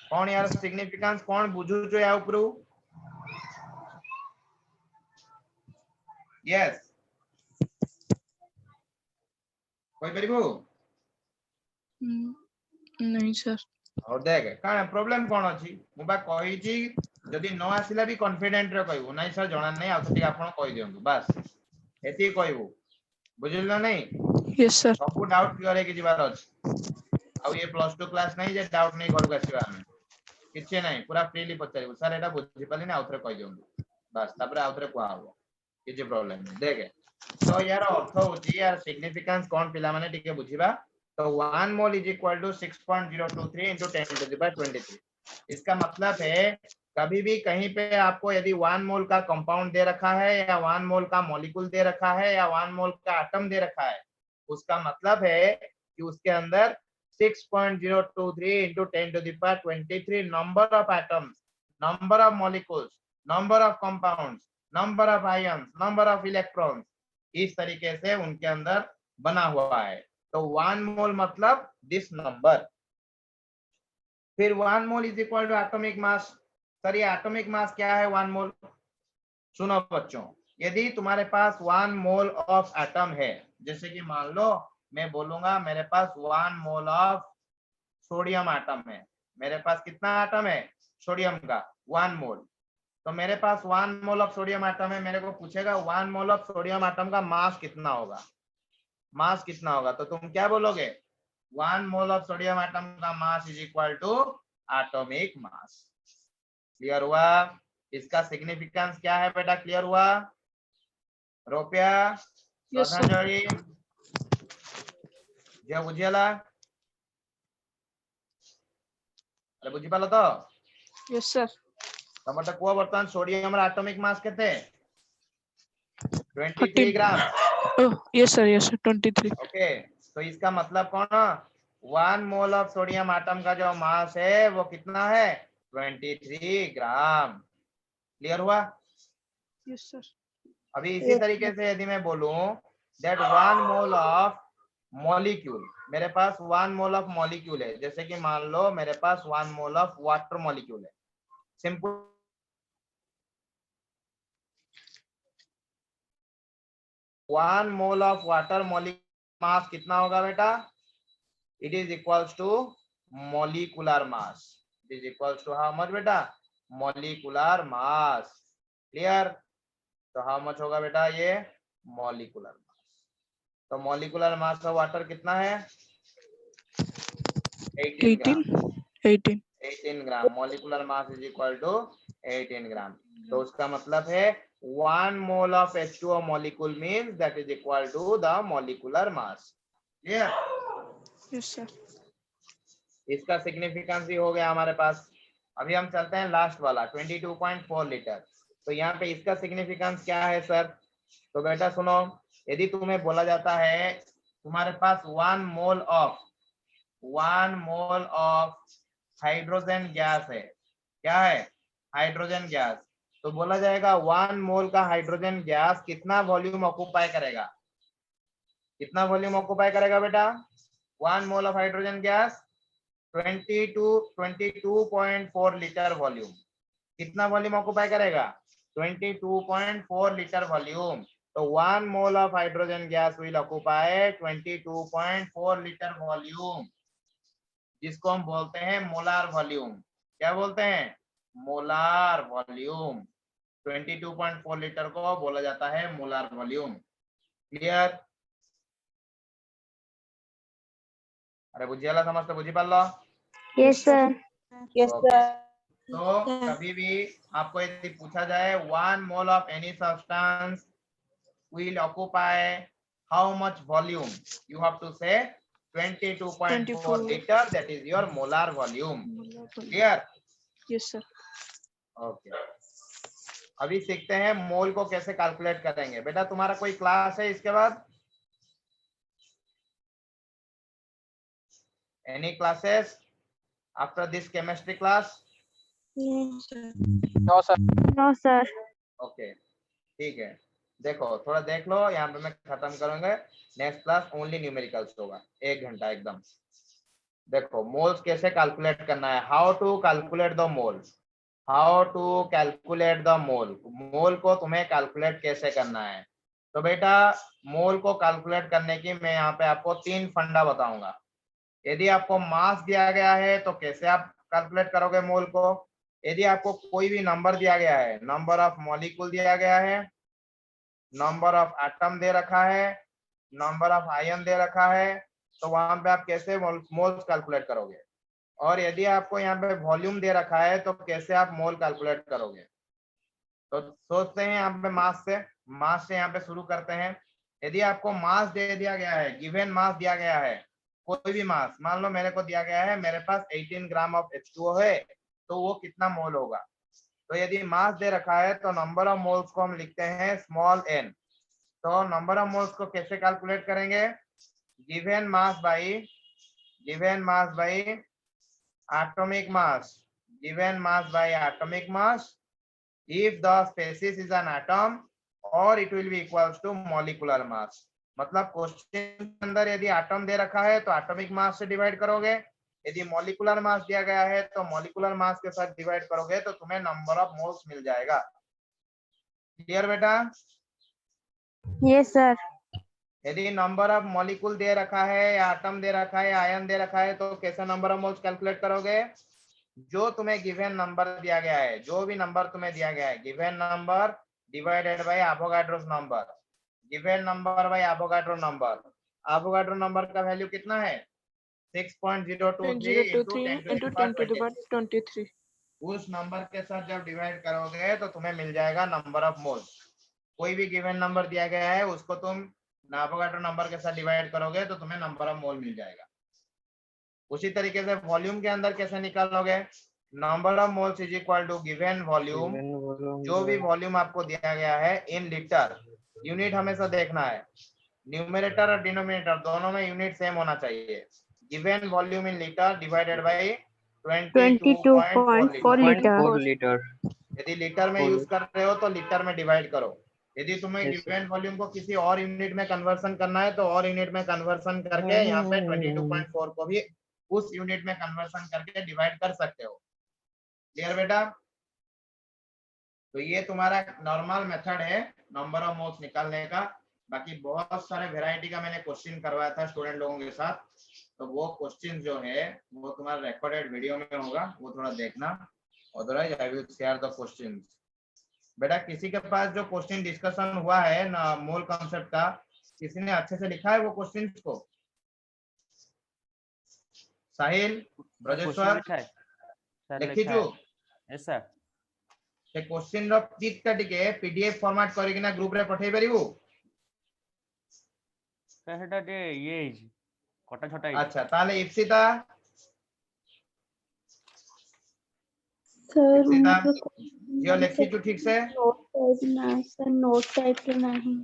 कौन यार सिग्निफिकेंस कौन बुझुचो या उपरू यस कोई परिबो नहीं सर. और देख काना प्रॉब्लम कौन अछि मुबा कहि छी जदी न आसिला भी कॉन्फिडेंट रे कहबो नहीं सर जणा नहीं आ ठीक आपण कहि दियंतु बस एती कहबो बुझिल नहीं Yes, sir. सब डाउट क्लियर है कि जीवार अछि आ ये +2 क्लास नहीं जे डाउट नहीं घर आसीबा हम किछे नहीं पूरा फ्रीली पचारिबो सर एटा बुझि पाली ना आउथरे कहि दियंतु बस तापर आउथरे को आबो किछ प्रॉब्लम नहीं देख तो यार अर्थ होची यार सिग्निफिकेंस कौन पिला माने टिके बुझिबा तो 1 mole is equal to 6.023 into 10 to the power 23 इसका मतलब है कभी भी कहीं पे आपको यदि 1 मोल का कंपाउंड दे रखा है या 1 मोल का मॉलिक्यूल दे रखा है या 1 मोल का एटम दे रखा है उसका मतलब है कि उसके अंदर 6.023 into 10 to the power 23 number of atoms, number of molecules, number of compounds, number of ions, number of electrons इस तरीके से उनके अंदर बना हुआ है तो 1 मोल मतलब दिस नंबर फिर 1 mole is equal to atomic mass sir ये एटॉमिक मास क्या है 1 मोल सुनो बच्चों यदि तुम्हारे पास 1 मोल ऑफ एटम है जैसे कि मान लो मैं बोलूंगा मेरे पास 1 मोल ऑफ सोडियम एटम है मेरे पास कितना एटम है सोडियम का 1 मोल तो मेरे पास 1 मोल ऑफ सोडियम एटम है मेरे को पूछेगा 1 मोल ऑफ सोडियम एटम का मास कितना होगा तो तुम क्या बोलोगे 1 मोल ऑफ सोडियम एटम का mass is equal to atomic mass clear हुआ इसका सिग्निफिकेंस क्या है बेटा क्लियर हुआ रुपया Yes, sir. श्रद्धांजलि जे बुझियला अरे बुझी पालो तो Yes, sir. तमते को वर्तमान सोडियम रा एटॉमिक मास केते 23 13. ग्राम Oh, yes, sir. Yes, sir. 23. Okay तो इसका मतलब कौन 1 मोल ऑफ सोडियम एटम का जो मास है वो कितना है 23 ग्राम क्लियर हुआ Yes, sir. अभी इसी तरीके से यदि मैं बोलूं दैट 1 मोल ऑफ मॉलिक्यूल मेरे पास 1 मोल ऑफ मॉलिक्यूल है जैसे कि मान लो मेरे पास 1 मोल ऑफ वाटर मॉलिक्यूल है simple 1 mole of water molecule mass कितना होगा बेटा it is equals to molecular mass it is equals to how much बेटा मॉलिक्यूलर मास क्लियर तो हाउ मच होगा बेटा ये मॉलिक्यूलर मास तो मॉलिक्यूलर मास ऑफ वाटर कितना है 18 gram 18. 18 gram molecular mass is equal to 18 gram तो उसका मतलब है 1 mole of H2O molecule means that is equal to the molecular mass clear Yes, sir. इसका सिग्निफिकेंस भी हो गया हमारे पास अभी हम चलते हैं लास्ट वाला 22.4 लीटर तो यहाँ पे इसका सिग्निफिकेंस क्या है सर तो बेटा सुनो यदि तुम्हें बोला जाता है तुम्हारे पास 1 मोल ऑफ हाइड्रोजन गैस है क्या है हाइड्रोजन गैस तो बोला जाएगा 1 मोल का हाइड्रोजन गैस कितना वॉल्यूम ऑक्युपाई करेगा बेटा 1 mole of hydrogen gas 22.4 litre volume कितना वॉल्यूम ऑक्युपाई करेगा 22.4 लीटर वॉल्यूम तो 1 mole of hydrogen gas will occupy 22.4 litre volume जिसको हम बोलते हैं मोलार वॉल्यूम क्या बोलते हैं मोलार वॉल्यूम 22.4 लीटर को बोला जाता है मोलार वॉल्यूम क्लियर अरे बुझियाला समझते बुझी पालो Yes, sir. Yes, Okay. sir. तो कभी भी आपको यदि पूछा जाए 1 mole of any substance will occupy how much volume you have to say 22.4 24. liter that is your molar volume clear Yes, sir. Okay अभी सीखते हैं मोल को कैसे कैलकुलेट करेंगे बेटा तुम्हारा कोई क्लास है इसके बाद any classes after this chemistry class No, sir. Okay ठीक है देखो थोड़ा देख लो, यहाँ पे मैं खत्म करूंगा। नेक्स्ट क्लास ओनली न्यूमेरिकल्स होगा, 1 घंटा एकदम। देखो मोल्स कैसे कैलकुलेट करना है, how to calculate the mole, how to calculate the mole. Mole को तुम्हें कैलकुलेट कैसे करना है। तो बेटा मोल को कैलकुलेट करने की मैं यहाँ पे आपको 3 फंडा बताऊंगा। यदि आपको मास दिया गया है तो कैसे आप कैलकुलेट करोगे मोल को। यदि आपको कोई भी नंबर दिया गया है, नंबर ऑफ मॉलिक्यूल दिया गया है, नंबर ऑफ एटम दे रखा है, नंबर ऑफ आयन दे रखा है, तो वहां पे आप कैसे मोल्स कैलकुलेट करोगे। और यदि आपको यहाँ पे वॉल्यूम दे रखा है तो कैसे आप मोल कैलकुलेट करोगे। तो सोचते हैं यहाँ पे मास से यहाँ पे शुरू करते हैं। यदि आपको मास दे दिया गया है, गिवन मास दिया गया है, कोई भी मास, मान लो मेरे को दिया गया है, मेरे पास 18 ग्राम ऑफ H2O है, तो वो कितना मोल होगा। तो यदि मास दे रखा है तो नंबर ऑफ मोल्स को हम लिखते हैं स्मॉल n। तो नंबर ऑफ मोल्स को कैसे कैलकुलेट करेंगे, given mass by atomic mass, given mass by atomic mass if the species is an atom, or it will be equals to molecular mass। मतलब question के अंदर यदि atom दे रखा है तो एटॉमिक मास से डिवाइड करोगे, यदि मॉलिक्यूलर मास दिया गया है तो मॉलिक्यूलर मास के साथ डिवाइड करोगे, तो तुम्हें नंबर ऑफ मोल्स मिल जाएगा। क्लियर बेटा। Yes, sir. यदि नंबर ऑफ मॉलिक्यूल दे रखा है या एटम दे रखा है या आयन दे रखा है तो कैसे नंबर ऑफ मोल्स कैलकुलेट करोगे। जो तुम्हें गिवन नंबर दिया गया है, जो भी नंबर तुम्हें दिया गया है, given number divided by Avogadro number, given number by Avogadro number. Avogadro number का वैल्यू कितना है, 6.023 into 10 to the power 23। उस नंबर के साथ जब डिवाइड करोगे तो तुम्हें मिल जाएगा नंबर ऑफ मोल्स। कोई भी गिवन नंबर दिया गया है उसको तुम एवोगाड्रो नंबर के साथ डिवाइड करोगे तो तुम्हें नंबर ऑफ मोल मिल जाएगा। उसी तरीके से वॉल्यूम के अंदर कैसे निकालोगे, number of moles is equal to given volume. जो भी वॉल्यूम आपको दिया गया है इन लीटर, यूनिट हमेशा देखना है, न्यूमरेटर और डिनोमिनेटर दोनों में यूनिट सेम होना चाहिए। Given volume in litre divided by 22.4 litre. यदि लीटर में यूज कर रहे हो तो लीटर में डिवाइड करो। यदि तुम्हें गिवन वॉल्यूम को किसी और यूनिट में कन्वर्सन करना है तो और यूनिट में कन्वर्सन करके यहाँ पे 22.4 को भी उस यूनिट में कन्वर्सन करके डिवाइड कर सकते हो। क्लियर बेटा। तो ये तुम्हारा नॉर्मल मेथड है नंबर ऑफ मोल्स निकालने का। बाकी बहुत सारे वेराइटी का मैंने क्वेश्चन करवाया था स्टूडेंट लोगों के साथ, तो वो क्वेश्चन जो है वो तुम्हारा रिकॉर्डेड वीडियो में होगा, वो थोड़ा देखना। Otherwise I will share the questions. बेटा किसी के पास जो क्वेश्चन डिस्कशन हुआ है ना मोल कॉन्सेप्ट का, किसी ने अच्छे से लिखा है वो क्वेश्चन को। साहिल, ब्रजेश्वर, लिखिछु। Yes sir. से क्वेश्चन रो टिक टिके पीडीएफ फॉर्मेट करिक ना ग्रुप रे पठेई परिबु। सेटा दे ये कटा छोटा। अच्छा ताले इप्सिता, सर इप्सिता मुझे जो लिखिछु ठीक से। नोट टाइप के नहीं।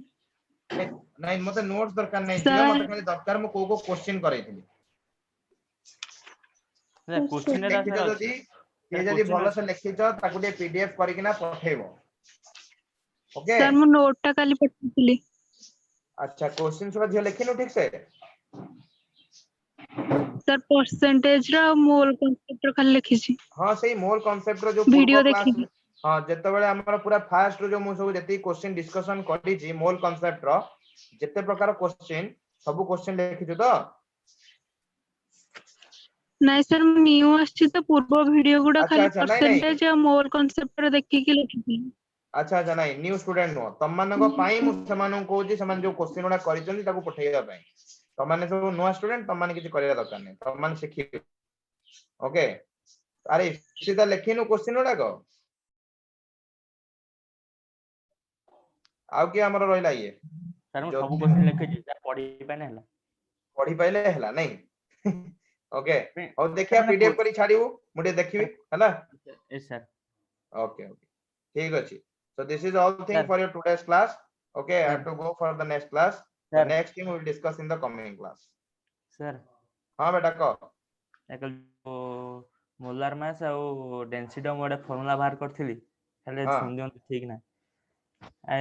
नहीं मते नोट्स दरकार नहीं Sir. जियो मते खाली दरकार मु को क्वेश्चन करैथिली। क्वेश्चन रे लिखिछ जदी ये जदी भलो से लिखिछ ताकु दे पीडीएफ करिक ना पठेइबो। ओके सर मु नोट टा काली पठितली। अच्छा क्वेश्चन सब झियो लिखिनु ठीक से। सर परसेंटेज रा मोल कांसेप्ट रा खाली लिखी छी। हां सही मोल कांसेप्ट रो जो वीडियो पूर्व क्लास देखी। हां जते बेले हमर पूरा फास्ट रो जो मु सब जति क्वेश्चन डिस्कशन करि छी मोल कांसेप्ट रो जते प्रकार क्वेश्चन सब क्वेश्चन लिखिछु तो। नहीं सर न्यू आछि तो पूर्व वीडियो गुडा अच्छा, खाली अच्छा, नहीं, नहीं। परसेंटेज या मोल कांसेप्ट रा देखि के लिखी छी। अच्छा अच्छा नहीं न्यू स्टूडेंट नो तम मानको पाई मु समान को जी समान जो क्वेश्चन उडा करिसथि ताको पठेइबा पई तम माने सब नुवा स्टूडेंट तम माने किछ करिया दरकार नहीं तम माने सिखि। ओके अरे सीधा लिखिनु क्वेश्चन उडा को आउ कि हमर रहला ये सर जो- सब क्वेश्चन लिखे छी सर पढ़ी पाने हला पढ़ी पाइले हला नहीं। ओके नहीं, और देखिया सर, पीडीएफ करी छाड़ीबू मुडे देखिबी हला। Yes sir. ओके ओके ठीक अछि। So this is all thing Sir. for your today's class. Okay, I Sir. have to go for the next class. The Sir. next thing we will discuss in the coming class. Sir हाँ बेटा कहो। एकल molar mass आ density mode formula बाहर करथिली खाली हाँ। सुन दियन ठीक ना।